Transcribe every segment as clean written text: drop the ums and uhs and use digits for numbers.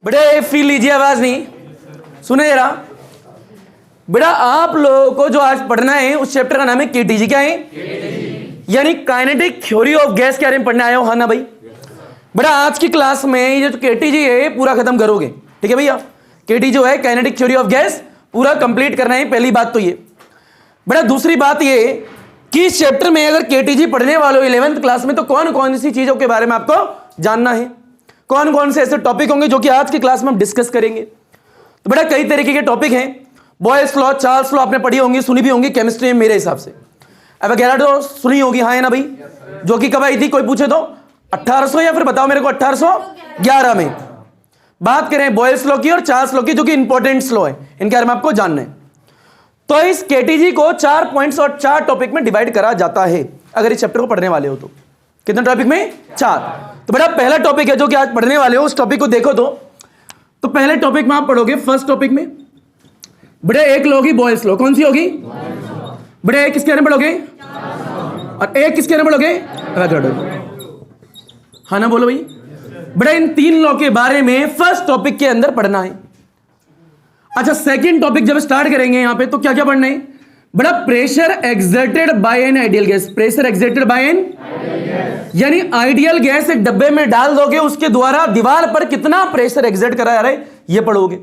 बेटा फील लीजिए, आवाज नहीं सुने जरा। बेटा आप लोगों को जो आज पढ़ना है उस चैप्टर का नाम है केटीजी। क्या है? यानी काइनेटिक थ्योरी ऑफ गैस के बारे में पढ़ने आए हो, हाँ ना भाई? बेटा आज की क्लास में ये जो केटीजी है पूरा खत्म करोगे, ठीक है भैया? केटी जो है काइनेटिक थ्योरी ऑफ गैस पूरा कंप्लीट करना है, पहली बात तो ये। बेटा दूसरी बात ये कि इस चैप्टर में अगर केटीजी पढ़ने वालों 11th क्लास में तो कौन कौन सी चीजों के बारे में आपको जानना है, कौन कौन से ऐसे टॉपिक होंगे जो कि आज की क्लास में हम डिस्कस करेंगे। तो बेटा कई तरीके के टॉपिक हैं। बॉयल्स लॉ, चार्ल्स लॉ आपने पढ़ी होंगी, सुनी भी होंगी केमिस्ट्री में मेरे हिसाब से। एवोगैड्रो सुनी होगी, हाँ है ना भाई? जो कि कब आई थी, कोई पूछे तो 1800 या फिर बताओ मेरे को 1811 में। बात करें बॉयल्स लॉ की और चार्ल्स लॉ की, जो कि इंपॉर्टेंट लॉ है, इनके बारे में आपको जानना है। तो इस केटीजी को 4 पॉइंट्स और 4 टॉपिक में डिवाइड करा जाता है अगर इस चैप्टर को पढ़ने वाले हो तो। कितने टॉपिक में? 4। तो बेटा पहला टॉपिक है जो कि आज पढ़ने वाले हो, उस टॉपिक को देखो तो पहले टॉपिक में आप पढ़ोगे, फर्स्ट टॉपिक में बेटा एक लॉ होगी बॉयल्स लॉ। कौन सी होगी? बेटा एक किसके बारे में पढ़ोगे और एक किसके बारे में पढ़ोगे? हाँ ना, बोलो भाई। बेटा इन 3 लॉ के बारे में फर्स्ट टॉपिक के अंदर पढ़ना है। अच्छा सेकंड टॉपिक जब स्टार्ट करेंगे यहां पे तो क्या क्या पढ़ना है? बड़ा pressure exerted by an ideal gas. Pressure exerted by an, यानी आइडियल गैस एक डब्बे में डाल दोगे, उसके द्वारा दीवार पर कितना प्रेशर एक्सर्ट करा जा रहा है ये पढ़ोगे।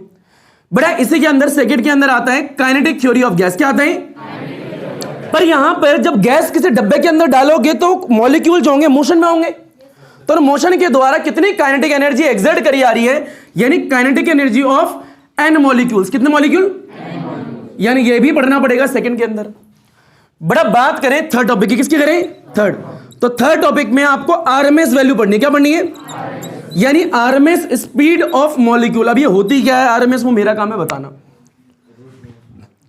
बड़ा इसी के अंदर सेकंड के अंदर आता है काइनेटिक थ्योरी ऑफ गैस। क्या आता है? पर यहां पर जब गैस किसी डब्बे के अंदर डालोगे तो मॉलिक्यूल जो होंगे मोशन में होंगे, तो मोशन के द्वारा कितनी काइनेटिक एनर्जी एक्सर्ट करी जा रही है, यानी kinetic energy of N molecules. कितने मॉलिक्यूल? यानी ये भी पढ़ना पड़ेगा सेकंड के अंदर। बड़ा बात करें थर्ड टॉपिक की, किसकी करें? थर्ड। तो थर्ड टॉपिक में आपको आरएमएस वैल्यू पढ़नी है। क्या पढ़नी है? यानी आरएमएस स्पीड ऑफ मॉलिक्यूल। अब ये होती क्या है आरएमएस, वो मेरा काम है बताना।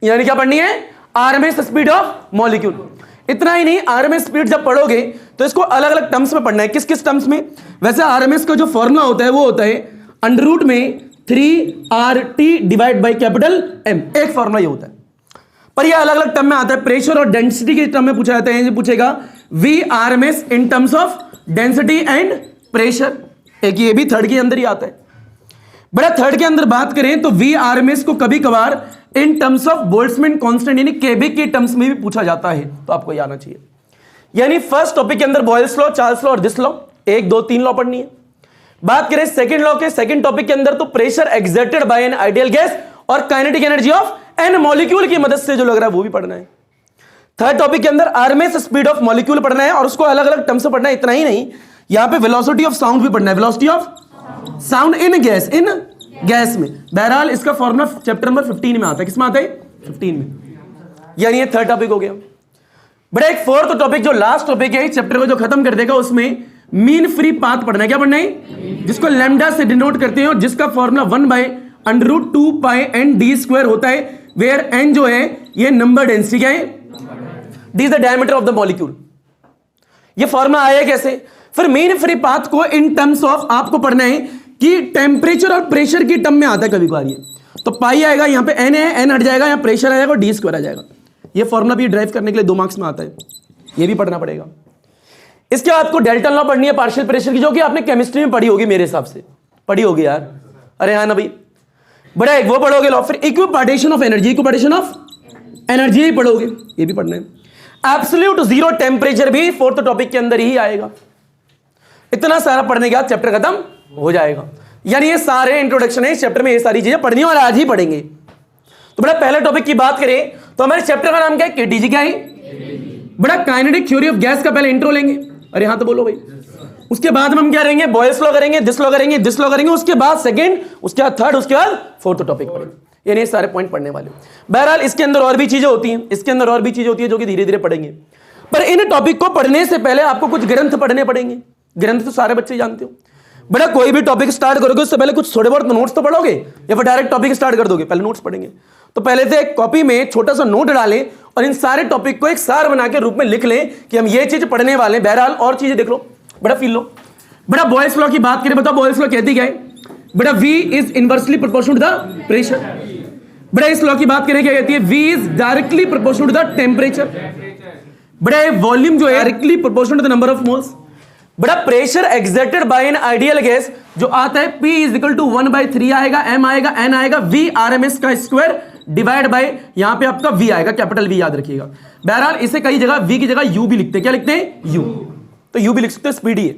यानी क्या पढ़नी है? RMS speed of molecule. इतना ही नहीं, आरएमएस स्पीड जब पढ़ोगे तो इसको अलग अलग टर्म्स में पढ़ना है। किस किस टर्म्स में? वैसे आरएमएस का जो फॉर्मूला होता है वो होता है अंडर में 3RT divide by capital M। एक फॉर्मूला ये होता है, पर ये अलग अलग टर्म में आता है। प्रेशर और डेंसिटी के टर्म में पूछा जाता है। ये पूछेगा VRMS in terms of density and pressure. एक ये भी थर्ड के अंदर ही आता है। बड़ा थर्ड के अंदर बात करें तो VRMS को कभी कभार इन टर्म्स ऑफ बोल्ट्जमैन कांस्टेंट यानी केबी के टर्म्स में भी पूछा जाता है, तो आपको ये आना चाहिए। यानी फर्स्ट टॉपिक के अंदर बॉयल्स लॉ, चार्ल्स लॉ और दिस लॉ, 1 2 3 लॉ पढ़नी है। बात करें सेकंड लॉ के सेकंड टॉपिक के अंदर तो pressure exerted by an ideal gas और kinetic energy of N molecule की मदद से जो लग रहा है वो भी पढ़ना है। थर्ड टॉपिक के अंदर आरएमएस स्पीड ऑफ मॉलिक्यूल पढ़ना है और उसको अलग अलग टर्म से पढ़ना है। इतना ही नहीं, यहां पे वेलोसिटी ऑफ साउंड भी पढ़ना है। Velocity of sound in gas, in gas में। बहरहाल इसका फॉर्मूला चैप्टर नंबर 15 में आता है। किसमें आता है? 15 में। यानी ये थर्ड टॉपिक हो गया। बड़ा एक फोर्थ टॉपिक जो लास्ट टॉपिक है इस चैप्टर को जो खत्म कर देगा, उसमें मीन फ्री पाथ पढ़ना है। क्या पढ़ना है? जिसको लैम्डा से डिनोट करते हैं और जिसका फॉर्मूला 1/√2πn_d² होता है, वेयर n जो है ये नंबर डेंसिटी क्या है? D is the diameter of the molecule. ये फॉर्मूला आया कैसे? फिर मीन फ्री पाथ को इन टर्म्स ऑफ आपको पढ़ना है कि टेम्परेचर और प्रेशर की टर्म में आता है कभी कभार ये। तो पाई आएगा, यहां पे n है, n हट जाएगा, यहां प्रेशर आ जाएगा और d² आ जाएगा। ये फॉर्मूला भी ड्राइव करने के लिए 2 मार्क्स में आता है, ये भी पढ़ना पड़ेगा। इसके बाद आपको डेल्टन लॉ पढ़नी है पार्शियल प्रेशर की, जो कि आपने केमिस्ट्री में पढ़ी होगी, मेरे हिसाब से पढ़ी होगी यार। अरे हाँ ना भाई। बड़ा एक वो पढ़ोगे लॉ, फिर equipartition of energy, equipartition of energy ही पढ़ोगे, ये भी पढ़ना है। एब्सोल्यूट जीरो टेम्परेचर भी फोर्थ टॉपिक के अंदर ही आएगा। इतना सारा पढ़ने के बाद चैप्टर खत्म हो जाएगा। यानी ये सारे इंट्रोडक्शन है इस चैप्टर में, ये सारी चीजें पढ़नी और आज ही पढ़ेंगे। तो बड़ा पहले टॉपिक की बात करें तो हमारे चैप्टर का नाम क्या है? केटीजी। क्या है? बड़ा काइनेटिक थ्योरी ऑफ गैस का पहले इंट्रो लेंगे। अरे हाँ तो बोलो भाई। उसके बाद हम क्या करेंगे? बॉयल्स लॉ करेंगे, दिस लॉ करेंगे, दिस लॉ करेंगे, उसके बाद सेकंड, उसके बाद थर्ड, उसके बाद फोर्थ टॉपिक पढ़ेंगे। यानी सारे पॉइंट पढ़ने वाले। बहरहाल इसके अंदर और भी चीजें होती हैं, इसके अंदर और भी चीजें होती है जो कि धीरे धीरे पढ़ेंगे। पर इन टॉपिक को पढ़ने से पहले आपको कुछ ग्रंथ पढ़ने पड़ेंगे। ग्रंथ तो सारे बच्चे जानते हो। बड़ा कोई भी टॉपिक स्टार्ट करोगे उससे पहले कुछ थोड़े बहुत नोट्स तो पढ़ोगे या फिर डायरेक्ट टॉपिक स्टार्ट कर दोगे? पहले नोट्स पढ़ेंगे। तो पहले से एक कॉपी में छोटा सा नोट डालें और इन सारे टॉपिक को एक सार बना के रूप में लिख लें कि हम ये चीज पढ़ने वाले हैं। बहरहाल और चीजें देख लो, बड़ा फील लो। बड़ा बॉयल्स लॉ की बात करें, बताओ बॉयल्स लॉ कहती क्या है? बड़ा V is inversely proportional to the pressure. बड़ा इस लॉ की बात करें क्या कहती है? V is directly proportional to the temperature. बड़ा वॉल्यूम जो है directly proportional to the number of moles. बड़ा pressure exerted by an ideal gas जो आता है P इज इक्वल टू 1/3 आएगा, M आएगा, N आएगा, V RMS का स्क्वायर डिवाइड बाय यहां पे आपका V आएगा, कैपिटल V याद रखिएगा। बहरहाल इसे कई जगह V की जगह U भी लिखते हैं। क्या लिखते हैं? U। तो U भी लिख सकते हैं, स्पीड ही है।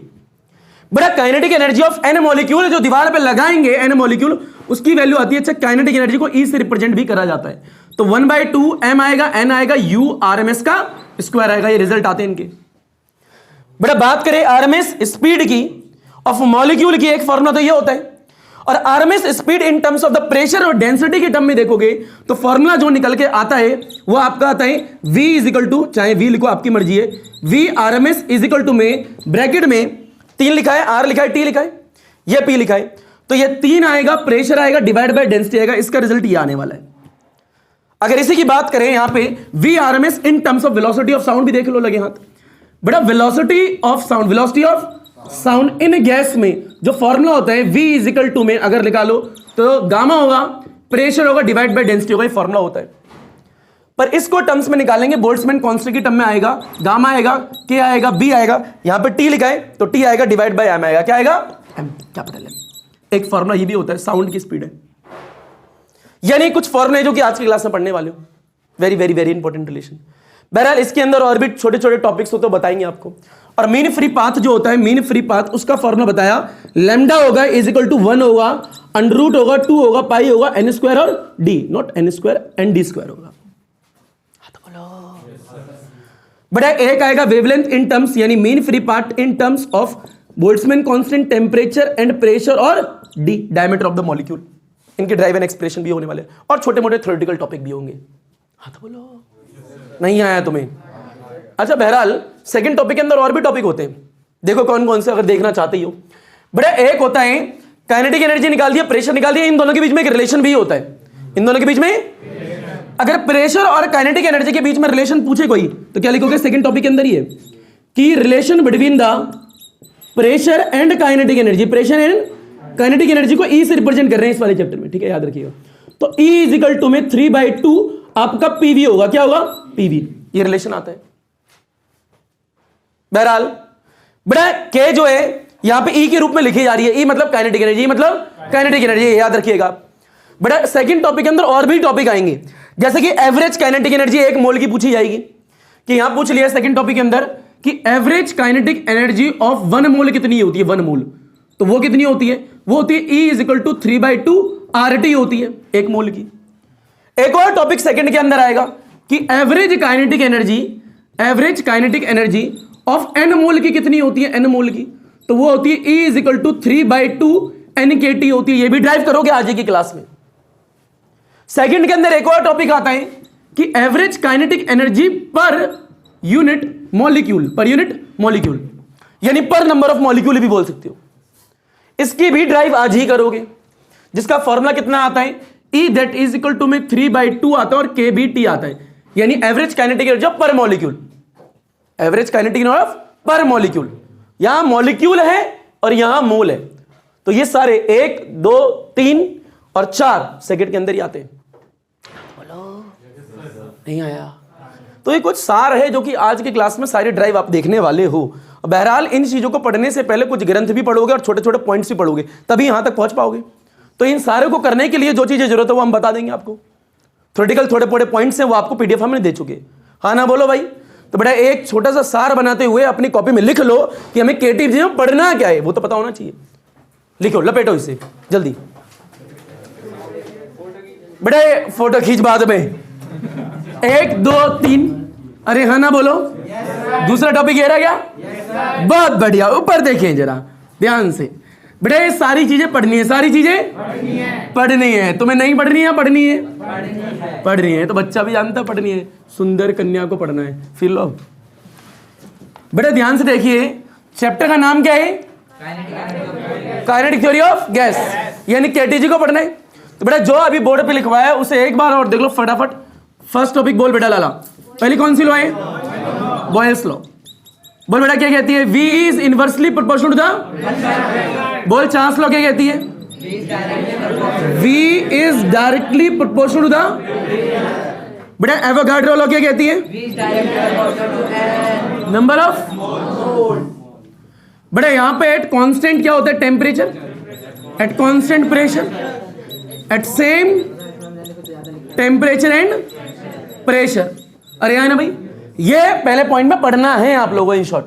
बड़ा kinetic energy of N molecule जो दीवार पे लगाएंगे N मॉलिक्यूल, उसकी वैल्यू आती है। अच्छा, काइनेटिक एनर्जी को E से रिप्रेजेंट भी करा जाता है। तो 1/2 M आएगा, N आएगा, U RMS का स्क्वायर आएगा। ये रिजल्ट आते हैं इनके। बड़ा बात करें RMS स्पीड की ऑफ मॉलिक्यूल की, एक फॉर्मूला तो ये होता है। और RMS speed in terms of the pressure और डेंसिटी के टर्म में देखोगे तो फॉर्मूला जो निकल के आता है वो आपका आता है V इज इक्वल टू, चाहे V लिखो आपकी मर्जी है, V RMS is equal to में ब्रैकेट में 3 लिखा है, R लिखा है, T लिखा है, ये P लिखा है। तो ये 3 आएगा, प्रेशर आएगा डिवाइड बाय डेंसिटी आएगा। इसका रिजल्ट ये आने वाला है। अगर इसी की बात करें यहां पे V RMS in terms of velocity of sound भी देख लो लगे हाथ। बड़ा velocity of sound in gas में जो फॉर्मूला होता है V इज इक्वल टू में अगर निकालो तो गामा होगा, प्रेशर होगा डिवाइड बाय डेंसिटी होगा, ये फॉर्मूला होता है। पर इसको टर्म्स में निकालेंगे, बोल्ट्जमैन कांस्टेंट की टर्म में आएगा, गामा आएगा, K आएगा, B आएगा, यहां पे T लिखा है तो T आएगा डिवाइड बाय M आएगा। क्या आएगा? M, capital M। एक फॉर्मूला ये भी होता है, साउंड की स्पीड है। यानी कुछ फॉर्मूले जो कि आज की क्लास में पढ़ने वाले हो, very very very important relation. बहरहाल इसके अंदर और भी छोटे छोटे टॉपिक्स हो तो बताएंगे आपको। और मीन फ्री पाथ जो होता है, मीन फ्री पाथ, उसका फॉर्मूला बताया, लैम्डा होगा इज इक्वल टू 1 होगा, अंडर रूट होगा, 2 होगा, पाई होगा, n स्क्वायर और d, not n square, n d square होगा। बड़ा एक आएगा वेवलेंथ इन टर्म्स, यानी mean free path in terms of Boltzmann constant, temperature and pressure और d, diameter of the molecule. इनके ड्राइव एंड एक्सप्रेशन भी होने वाले और छोटे मोटे थ्योरेटिकल टॉपिक भी होंगे। हाँ तो बोलो, नहीं आया तुम्हें? अच्छा, बहरहाल सेकंड टॉपिक के अंदर और भी टॉपिक होते हैं, देखो कौन कौन से अगर देखना चाहते हो। बड़ा एक होता है काइनेटिक एनर्जी निकाल दिया, प्रेशर निकाल दिया, इन दोनों के बीच में एक रिलेशन भी होता है। इन दोनों के बीच में अगर प्रेशर और काइनेटिक एनर्जी के बीच में रिलेशन पूछे कोई तो क्या लिखोगे? सेकंड टॉपिक के अंदर ही है कि relation between the pressure and kinetic energy, pressure and kinetic energy को E से रिप्रेजेंट कर रहे हैं इस वाले चैप्टर में, ठीक है, याद रखिएगा। तो E इज इक्वल टू में 3/2 आपका PV होगा। क्या होगा? PV, ये रिलेशन आता है। बहरहाल बड़ा K जो है यहां पे E के रूप में लिखी जा रही है। E मतलब काइनेटिक एनर्जी, मतलब काइनेटिक एनर्जी, याद रखिएगा। बड़ा सेकंड टॉपिक के अंदर और भी टॉपिक आएंगे, जैसे कि एवरेज काइनेटिक एनर्जी 1 मोल की पूछी जाएगी, कि यहां पूछ लिया सेकंड टॉपिक के अंदर कि एवरेज काइनेटिक एनर्जी ऑफ 1 मोल कितनी होती है? 1 मोल, तो वो कितनी होती है? वो होती है E is equal to 3/2 RT होती है 1 मोल की। एक और टॉपिक सेकंड के अंदर आएगा कि average kinetic energy of N मोल की कितनी होती है? N मोल की, तो वो होती है E is equal to 3/2 NKT होती है। ये भी ड्राइव करोगे आज की क्लास में। सेकंड के अंदर एक और टॉपिक आता है कि average kinetic energy per unit molecule, यानी पर नंबर ऑफ मॉलिक्यूल भी बोल सकते हो। इसकी भी ड्राइव आज ही करोगे, जिसका फॉर्मूला कितना आता है? E that is equal to में 3/2 आता है और K भी T आता है, यानी एवरेज काइनेटिक एनर्जी पर मॉलिक्यूल, एवरेज काइनेटिक एनर्जी पर मॉलिक्यूल। यहां मॉलिक्यूल है और यहां मोल है, तो ये सारे 1 2 3 और 4 सेकंड के अंदर ही आते हैं। बोलो, नहीं आया? तो ये कुछ सार है जो कि आज की क्लास में सारी ड्राइव आप देखने वाले हो। बहरहाल इन चीजों को पढ़ने से पहले कुछ ग्रंथ भी पढ़ोगे और छोटे छोटे पॉइंट्स भी पढ़ोगे, तभी यहां तक पहुंच पाओगे। तो इन सारे को करने के लिए जो चीजें जरूरत है वो हम बता देंगे आपको। थ्योरेटिकल थोड़े थोड़े पॉइंट्स हैं वो आपको PDF हमने दे चुके हैं। हाँ ना बोलो भाई? तो बड़ा एक छोटा सा सार बनाते हुए अपनी कॉपी में लिख लो कि हमें KT में पढ़ना क्या है, वो तो पता होना चाहिए। लिखो, लपेटो इसे जल्दी। बड़े फोटो खींच बाद में 1 2 3। अरे हाँ ना बोलो? दूसरा टॉपिक ये रह गया। बहुत बढ़िया, ऊपर देखें जरा ध्यान से। बेटा सारी चीजें पढ़नी है, सारी चीजें पढ़नी है। तुम्हें नहीं पढ़नी है? पढ़नी है तो बच्चा भी जानता है पढ़नी है। सुंदर कन्या को पढ़ना है। फिर लो बेटा ध्यान से देखिए, चैप्टर का नाम क्या है? काइनेटिक थ्योरी ऑफ गैस, यानी KTG को पढ़ना है। तो बेटा जो अभी बोर्ड पे लिखवाया है उसे एक बार और देख लो फटाफट। फर्स्ट टॉपिक बोल बेटा लाला, पहली कौन सी लॉ है? Boyle's law. बोल बेटा क्या कहती है? V is inversely proportional to the, बोल चांस लॉ क्या कहती है? V is directly proportional to the, बेटा एवोगाड्रो लॉ क्या कहती है? Number of. बड़ा यहां पे एट कांस्टेंट क्या होता है, temperature, at constant pressure, at same temperature and pressure. अरे है ना भाई, ये पहले पॉइंट में पढ़ना है आप लोगों को इन शॉर्ट।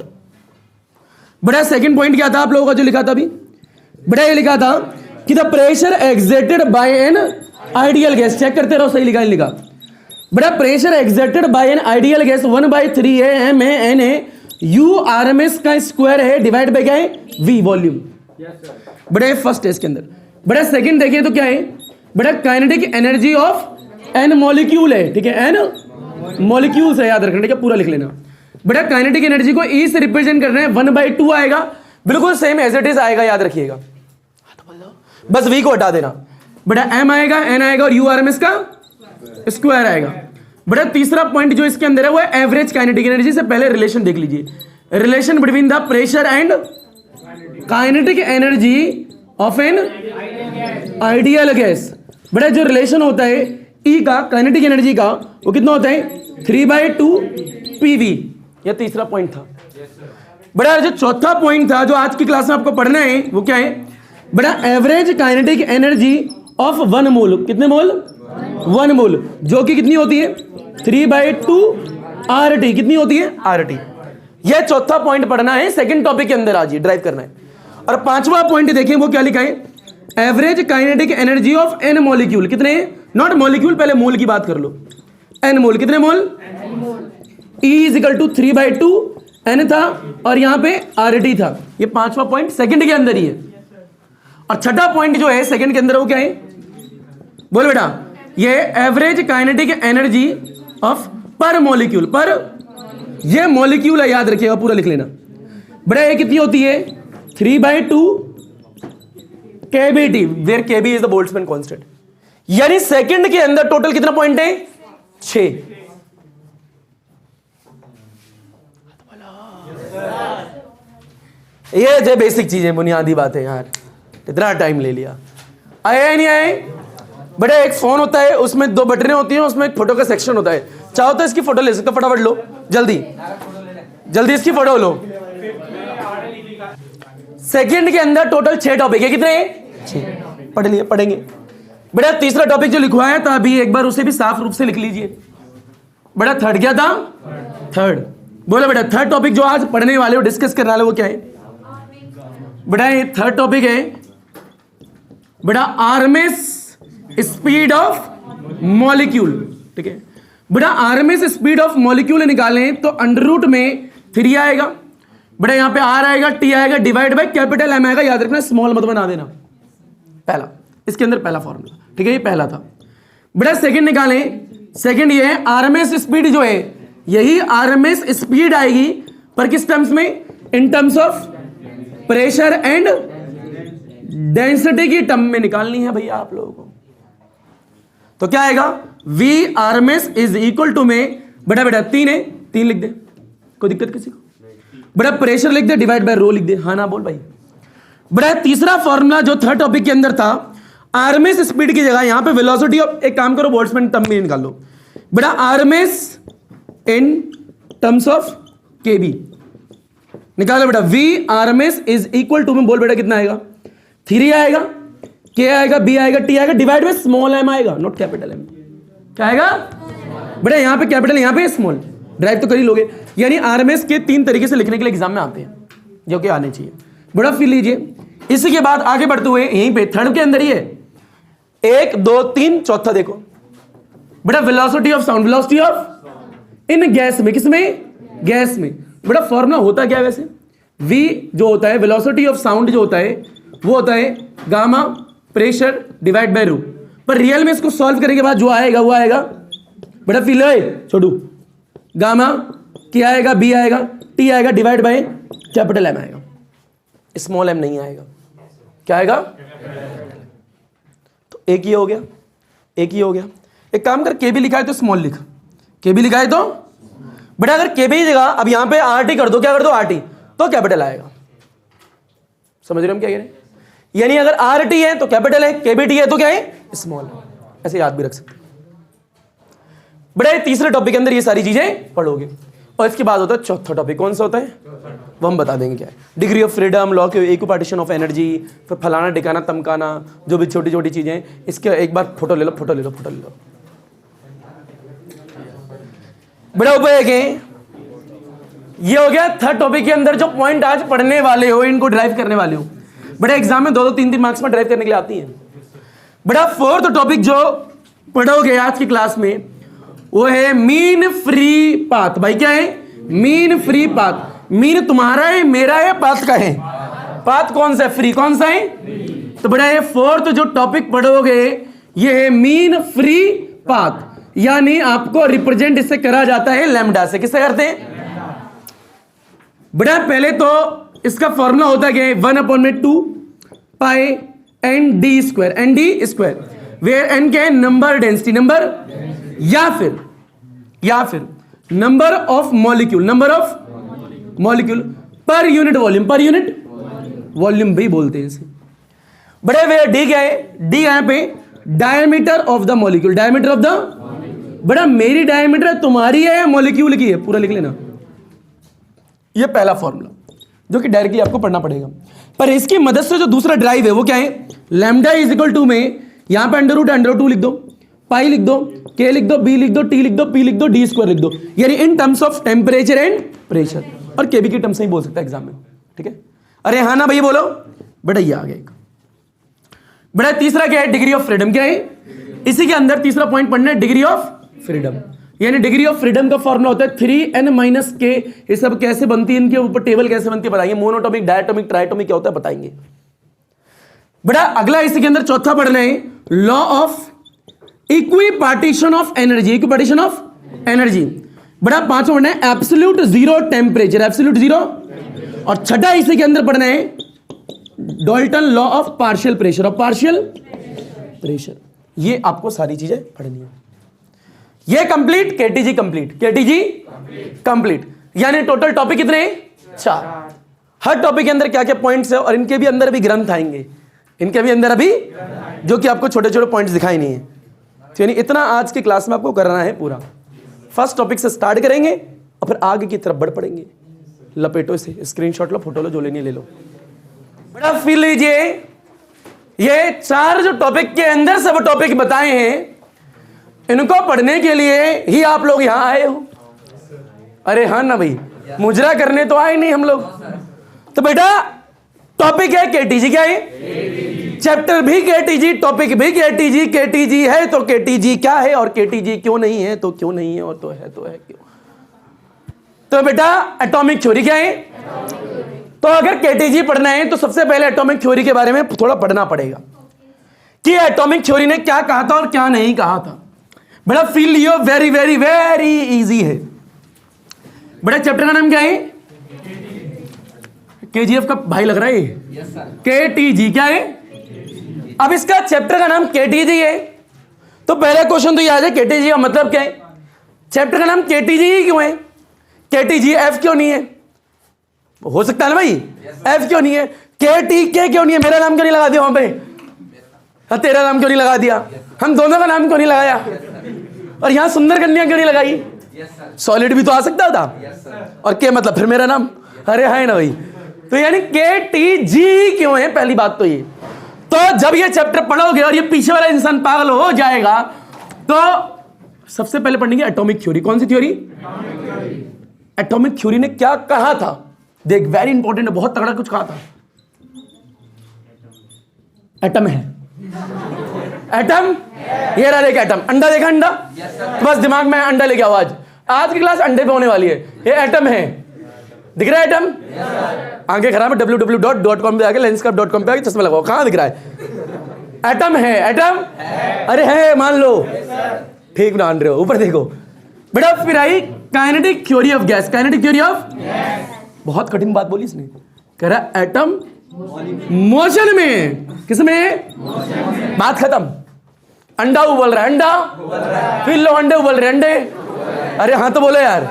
बड़ा सेकंड पॉइंट क्या था आप लोगों का जो लिखा था अभी, बड़ा ये लिखा था कि the pressure exerted by an ideal gas, check करते रहो सही लिखा नहीं लिखा। बड़ा pressure exerted by an ideal gas 1/3 है M A N A U R M S का स्क्वायर है डिवाइड बाय क्या है, वी वॉल्यूम। बड़ा फर्स्ट है इसके अंदर। बड़ा सेकंड देखिए तो क्या है, बड़ा kinetic energy of N molecule है, ठीक है, एन मॉलिक्यूल्स है, याद रखना, ठीक है, पूरा लिख लेना। बड़ा काइनेटिक एनर्जी को ई से रिप्रेजेंट कर रहे हैं, 1/2 आएगा, बिल्कुल सेम एज इट इज आएगा, याद रखिएगा, बस वी को हटा देना। बड़ा एम आएगा, एन आएगा और यू आर एम एस का स्क्वायर आएगा। बड़ा तीसरा पॉइंट जो इसके अंदर है वो है एवरेज काइनेटिक एनर्जी। से पहले रिलेशन देख लीजिए, relation between the pressure and kinetic energy of N ideal gas. बड़ा जो रिलेशन होता है ई का काइनेटिक एनर्जी का वो कितना होता है, 3/2 PV। यह तीसरा पॉइंट था। बड़ा जो चौथा पॉइंट था जो आज की क्लास में आपको पढ़ना है वो क्या है, बड़ा एवरेज काइनेटिक एनर्जी ऑफ 1 मोल, कितने मोल, 1 मोल, जो कि कितनी होती है 3/2 RT, कितनी होती है RT। यह चौथा पॉइंट पढ़ना है सेकंड टॉपिक के अंदर, आज ये ड्राइव करना है। और पांचवा पॉइंट देखें वो क्या लिखा है, average kinetic energy of N molecule, कितने, नॉट मॉलिक्यूल, पहले मोल की बात कर लो, एन मोल, कितने मोल, E = 3/2 एन था और यहां पे RT था। ये पांचवा पॉइंट सेकंड के अंदर ही है। और छठा पॉइंट जो है सेकंड के अंदर वो क्या है, बोल बेटा, ये एवरेज काइनेटिक एनर्जी ऑफ पर मॉलिक्यूल, पर ये मॉलिक्यूल है, याद रखिएगा, पूरा लिख लेना। बड़ा ये कितनी होती है 3/2 kBT, where KB is the Boltzmann constant. यानी सेकंड के अंदर टोटल कितना पॉइंट है, 6। ये जो बेसिक चीजें, बुनियादी बातें, यार इतना टाइम ले लिया, आए नहीं आए। बड़े एक फोन होता है, उसमें 2 बटनें होती हैं, उसमें एक फोटो का सेक्शन होता है, चाहो तो इसकी फोटो ले सकते, फटाफट लो, जल्दी जल्दी इसकी फोटो लो। सेकंड के अंदर टोटल 6 टॉपिक है, कितने, 6 पढ़ लिए, पढ़ेंगे। बड़ा तीसरा टॉपिक जो लिखवाया था अभी, एक बार उसे भी साफ रूप से लिख लीजिए। बड़ा थर्ड क्या था, थर्ड, बोले बेटा थर्ड टॉपिक जो आज पढ़ने वाले हो, डिस्कस करने वाले वो क्या है, बड़ा ये थर्ड टॉपिक है, बड़ा आरएमएस स्पीड ऑफ मॉलिक्यूल, ठीक है। बड़ा आरएमएस स्पीड ऑफ मॉलिक्यूल निकालें तो अंडर में 3 आएगा, बड़ा यहां पे R आएगा, T आएगा, डिवाइड बाय कैपिटल M आएगा, याद रखना, स्मॉल मत बना देना, पहला, इसके अंदर पहला फॉर्मूला, ठीक है, ये पहला था। बड़ा सेकंड निकालें, सेकंड ये है आरएमएस स्पीड जो है, यही आरएमएस स्पीड आएगी पर किस टर्म्स में, इन terms of pressure and density की टर्म में निकालनी है भैया आप लोगों को। तो क्या आएगा, V RMS is equal to में, बड़ा बेटा 3 है, 3 लिख दे, कोई दिक्कत किसी को, बड़ा प्रेशर लिख दे, डिवाइड बाय रो लिख दे, हाँ ना बोल भाई। बड़ा तीसरा फॉर्मूला जो थर्ड टॉपिक के अंदर था, आरएमएस स्पीड की जगह यहां पे वेलोसिटी ऑफ, एक काम करो बोल्ट्जमैन टर्म में निकाल लो, बड़ा RMS in terms of KB निकालो बेटा। V RMS is equal to में, बोल बेटा कितना आएगा, 3 आएगा, K आएगा, B आएगा, T आएगा, डिवाइड बाय स्मॉल m आएगा, नॉट कैपिटल M। क्या आएगा बेटा, यहां पे कैपिटल, यहां पे स्मॉल, ड्राइव तो कर ही लोगे। यानी आरएमएस के 3 तरीके से लिखने के लिए एग्जाम में आते हैं, जो कि आने चाहिए, बड़ा फिर लीजिए। इसी के बाद आगे बढ़ते हुए यहीं पे थर्ड के अंदर ही है, 1 2 3, चौथा देखो बेटा, velocity of sound, velocity of in gas में, किसमें, गैस में। बड़ा फॉर्मूला होता क्या है वैसे, V जो होता है वेलोसिटी ऑफ साउंड जो होता है वो होता है गामा प्रेशर डिवाइड बाय रो, पर रियल में इसको सॉल्व करने के बाद जो आएगा वो आएगा बेटा, फिल छोटू, गामा K आएगा, B आएगा, T आएगा, डिवाइड बाय कैपिटल M आएगा, स्मॉल m नहीं आएगा। क्या आएगा, तो एक ही हो गया, एक ही हो गया। एक काम कर, KB लिखा है तो स्मॉल लिख, KB लिखा है तो बेटा, अगर KB की जगह अब यहां पे RT कर दो, क्या कर दो RT, तो कैपिटल आएगा। समझ रहे हो हम क्या कह रहे हैं, यानी अगर RT है तो कैपिटल है, KBT है तो क्या है, स्मॉल है, ऐसे याद भी रख सकते। बड़ा तीसरे टॉपिक के अंदर ये सारी चीजें पढ़ोगे। और इसके बाद होता है चौथा टॉपिक। कौन सा होता है वो हम बता देंगे क्या है। डिग्री ऑफ फ्रीडम, लॉ के इक्विपार्टीशन ऑफ एनर्जी, फिर फलाना ढिकाना तमकाना, जो भी छोटी छोटी चीजें हैं। इसके एक बार फोटो ले लो, फोटो ले लो, फोटो ले लो। बड़ा उपाय है। ये हो गया थर्ड टॉपिक के अंदर जो पॉइंट आज पढ़ने वाले हो, इनको ड्राइव करने वाले हो। बड़े एग्जाम में 2-2, 3-3 मार्क्स में ड्राइव करने के लिए आती है। बड़ा फोर्थ टॉपिक जो पढ़ोगे आज की क्लास में वो है मीन फ्री पाथ। भाई क्या है? Mean free path. मीन तुम्हारा है, मेरा है, पाथ का है। पाथ कौन सा है? फ्री कौन सा है? तो बड़ा ये फोर्थ जो टॉपिक पढ़ोगे ये है मीन फ्री पाथ, यानी आपको रिप्रेजेंट इससे करा जाता है लैम्डा से। किससे करते हैं? बड़ा पहले तो इसका फॉर्मूला होता है 1/2 pi N D square, N D square, where N क्या है? नंबर डेंसिटी, नंबर या फिर number of molecule, number of molecule per unit volume, per unit volume भी बोलते हैं इसे। बड़े वे डी क्या है? डी यहां पे diameter of the molecule, diameter of the, बड़ा मेरी डायमीटर तुम्हारी है या मॉलिक्यूल की है? पूरा लिख लेना। ये पहला फॉर्मूला जो कि डायरेक्टली आपको पढ़ना पड़ेगा, पर इसकी मदद से जो दूसरा ड्राइव है वो क्या है? लैम्डा इज इक्वल टू में यहां पे √2 लिख दो, पाई लिख दो, के लिख दो, बी लिख दो, टी लिख दो, पी लिख दो, डी स्क्वायर लिख दो, यानी इन terms of temperature and pressure. और केबी की टर्म से ही बोल सकता है एग्जाम में, ठीक है? अरे हाँ ना भाई बोलो। बड़ा ये आ गया। बड़ा तीसरा क्या है? Degree of freedom. क्या है? इसी के अंदर तीसरा पॉइंट पढ़ना है, डिग्री ऑफ फ्रीडम। यानी डिग्री ऑफ फ्रीडम का फॉर्मूला होता है 3n - k। ये सब कैसे बनती है, इनके ऊपर टेबल कैसे बनती है बताएंगे। मोनोटॉमिक, डायटोमिक, ट्राइटोमिक क्या होता है बताएंगे। बड़ा अगला इसी के अंदर चौथा पढ़ना है law of equipartition of energy, equipartition of energy. बड़ा पांचवा पढ़ना है absolute zero temperature, absolute zero. और छठा इसी के अंदर पढ़ना है Dalton law of partial pressure, of partial pressure. ये आपको सारी चीजें पढ़नी है। ये complete, KTG complete, KTG complete. यानी टोटल टॉपिक कितने? 4। हर टॉपिक के अंदर क्या क्या पॉइंट्स है और इनके भी अंदर अभी ग्रंथ आएंगे, इनके भी अंदर अभी, जो कि आपको छोटे छोटे पॉइंट्स दिखाई नहीं है। तो यानी इतना आज की क्लास में आपको करना है पूरा। फर्स्ट टॉपिक से स्टार्ट करेंगे और फिर आगे की तरफ बढ़ पड़ेंगे। लपेटो इसे, स्क्रीनशॉट लो, फोटो लो, जो लेनी ले लो। बड़ा फील लीजिए, ये 4 जो टॉपिक के अंदर सब टॉपिक बताए हैं, इनको पढ़ने के लिए ही आप लोग यहां आए हो। अरे हाँ ना भाई, मुजरा करने तो आए नहीं हम लोग। तो बेटा टॉपिक है केटीजी। क्या है? चैप्टर भी केटीजी, टॉपिक भी केटीजी। केटीजी है तो केटीजी क्या है, और केटीजी क्यों नहीं है तो क्यों नहीं है, और तो है क्यों। तो बेटा एटॉमिक थ्योरी क्या है? तो अगर केटीजी पढ़ना है तो सबसे पहले एटॉमिक थ्योरी के बारे में थोड़ा पढ़ना पड़ेगा कि एटॉमिक थ्योरी ने क्या कहा था और क्या नहीं कहा था। बड़ा फील लियो, वेरी वेरी वेरी इजी है। बड़ा चैप्टर का नाम क्या है? केजीएफ का भाई लग रहा है ये। केटीजी क्या है? अब इसका चैप्टर का नाम केटीजी है, तो पहला क्वेश्चन तो ये आ जाए केटीजी का मतलब क्या है? चैप्टर का नाम केटीजी ही क्यों है? केटीजी एफ क्यों नहीं है? हो सकता है ना भाई, एफ क्यों नहीं है? के क्यों नहीं है? मेरा नाम क्यों नहीं लगा दिया वहां पे? हाँ, तेरा नाम क्यों नहीं लगा दिया? हम दोनों का नाम क्यों नहीं लगाया? और यहां सुंदर कन्या क्यों नहीं लगाई? सॉलिड भी तो आ सकता था। और के मतलब फिर मेरा नाम। अरे है ना भाई। तो यानी केटीजी क्यों है, पहली बात तो ये। तो जब ये चैप्टर पढ़ोगे और ये पीछे वाला इंसान पागल हो जाएगा, तो सबसे पहले पढ़ेंगे एटॉमिक थ्योरी। कौन सी थ्योरी? एटॉमिक थ्योरी ने क्या कहा था? देख, वेरी इंपॉर्टेंट है, बहुत तगड़ा कुछ कहा था। एटम है, एटम, ये रहा, देख एटम। अंडा देखा? अंडा, तो बस दिमाग में अंडा लेके आओ। आज की क्लास अंडे पे होने वाली है। ये एटम है, दिख रहा है एटम? आंखें खराब है, www.com पे आके lenskart.com पे आके चश्मा लगाओ, कहां दिख रहा है? एटम है, एटम। अरे है, मान लो, ठीक मान रहे हो। ऊपर देखो बेटा, फिर आई kinetic theory of gas. Kinetic theory of, बहुत कठिन बात बोली इसने। कह रहा एटम मोशन में, किसमें? बात खत्म। अंडा उबल रहा है, अंडा, फिर लो अंडे उबल रहे, अंडे। अरे हाँ तो बोलो यार,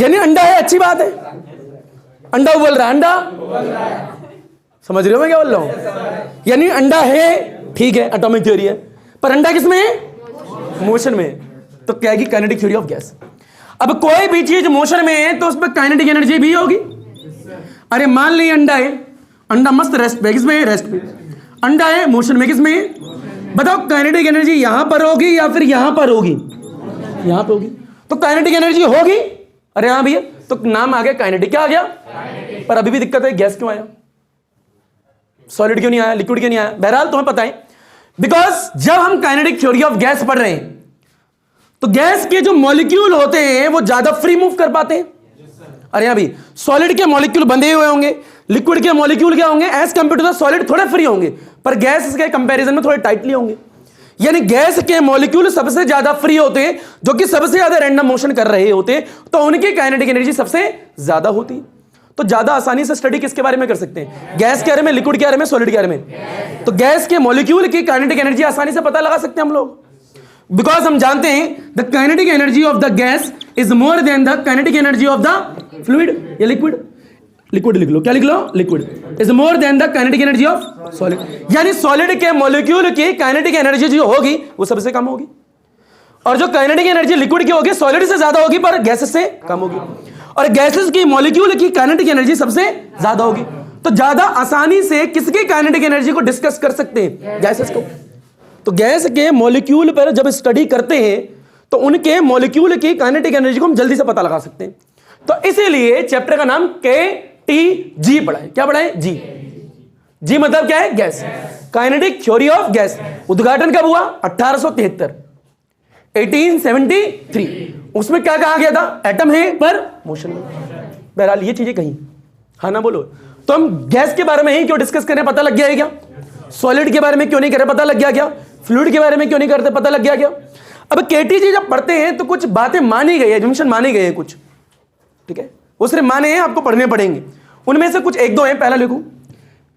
यानी अंडा है, अच्छी बात है। अंडा उबल रहा है, अंडा, समझ रहे हो मैं क्या बोल रहा हूं? यानी अंडा है, ठीक है, एटॉमिक थ्योरी है, पर अंडा किसमें है? मोशन में। तो क्या है कि काइनेटिक थ्योरी ऑफ गैस। अब कोई भी चीज मोशन में है तो उस पर काइनेटिक एनर्जी भी होगी। अरे मान ली अंडा है, अंडा मस्त रेस्ट पे, किसमें? रेस्ट पे। अंडा है मोशन में, किसमें? बताओ काइनेटिक एनर्जी यहां पर होगी या फिर यहां पर होगी? यहां पर होगी। तो काइनेटिक एनर्जी होगी। अरे हाँ भैया, तो नाम आ गया काइनेटिक। क्या आ गया? पर अभी भी दिक्कत है, गैस क्यों आया? सॉलिड क्यों नहीं आया? लिक्विड क्यों नहीं आया? बहरहाल तुम्हें पता है, बिकॉज जब हम काइनेटिक थ्योरी ऑफ गैस पढ़ रहे हैं तो गैस के जो मॉलिक्यूल होते हैं वो ज्यादा फ्री मूव कर पाते हैं। अरे अभी सॉलिड के मॉलिक्यूल बंधे हुए होंगे, लिक्विड के मॉलिक्यूल क्या होंगे? As compare to the solid थोड़े फ्री होंगे, पर गैस के कंपैरिजन में थोड़े टाइटली होंगे। यानी गैस के मॉलिक्यूल सबसे ज्यादा फ्री होते हैं, जो कि सबसे ज्यादा रैंडम मोशन कर रहे होते हैं, तो उनकी काइनेटिक एनर्जी सबसे ज्यादा होती है। तो ज्यादा आसानी से स्टडी किसके बारे में कर सकते हैं? गैस के बारे में, लिक्विड के बारे में, सॉलिड के बारे में। तो गैस के मॉलिक्यूल की काइनेटिक एनर्जी आसानी से पता लगा सकते हैं हम लोग, बिकॉज हम जानते हैं the kinetic energy of the gas is more than the kinetic energy of the fluid या लिक्विड। लिक्विड लिख लो, क्या लिख लो? Liquid is more than the kinetic energy of solid. यानी सॉलिड के मॉलिक्यूल की काइनेटिक एनर्जी जो होगी वो सबसे कम होगी, और जो काइनेटिक एनर्जी लिक्विड की होगी सॉलिड से ज्यादा होगी पर गैसेस से कम होगी, और गैसेस की मॉलिक्यूल की काइनेटिक एनर्जी सबसे ज्यादा होगी। तो ज्यादा आसानी से किसकी काइनेटिक एनर्जी को डिस्कस कर सकते हैं? गैसेस को। तो गैस के मॉलिक्यूल पर जब स्टडी करते हैं तो उनके मॉलिक्यूल की काइनेटिक एनर्जी को हम जल्दी से पता लगा सकते हैं। तो इसीलिए चैप्टर का नाम KTG पढ़ा है। क्या पढ़ा है? जी। जी मतलब क्या है? Gas. Kinetic theory of gas. उद्घाटन कब हुआ? 1873, 1873। उसमें क्या कहा गया था? एटम है पर मोशन में। बहरहाल ये चीजें कहीं, हाँ ना बोलो। तो हम गैस के बारे में ही क्यों डिस्कस करें? पता लग गया है क्या? सॉलिड के बारे में क्यों नहीं करें? पता लग गया क्या? फ्लूइड के बारे में क्यों नहीं करते? पता लग गया क्या? अब KTG जब पढ़ते हैं तो कुछ बातें मानी गई है, एजम्पशन मानी गई है कुछ, ठीक है? वो सिर्फ माने हैं, आपको पढ़ने पड़ेंगे। उनमें से कुछ एक दो हैं। पहला लिखो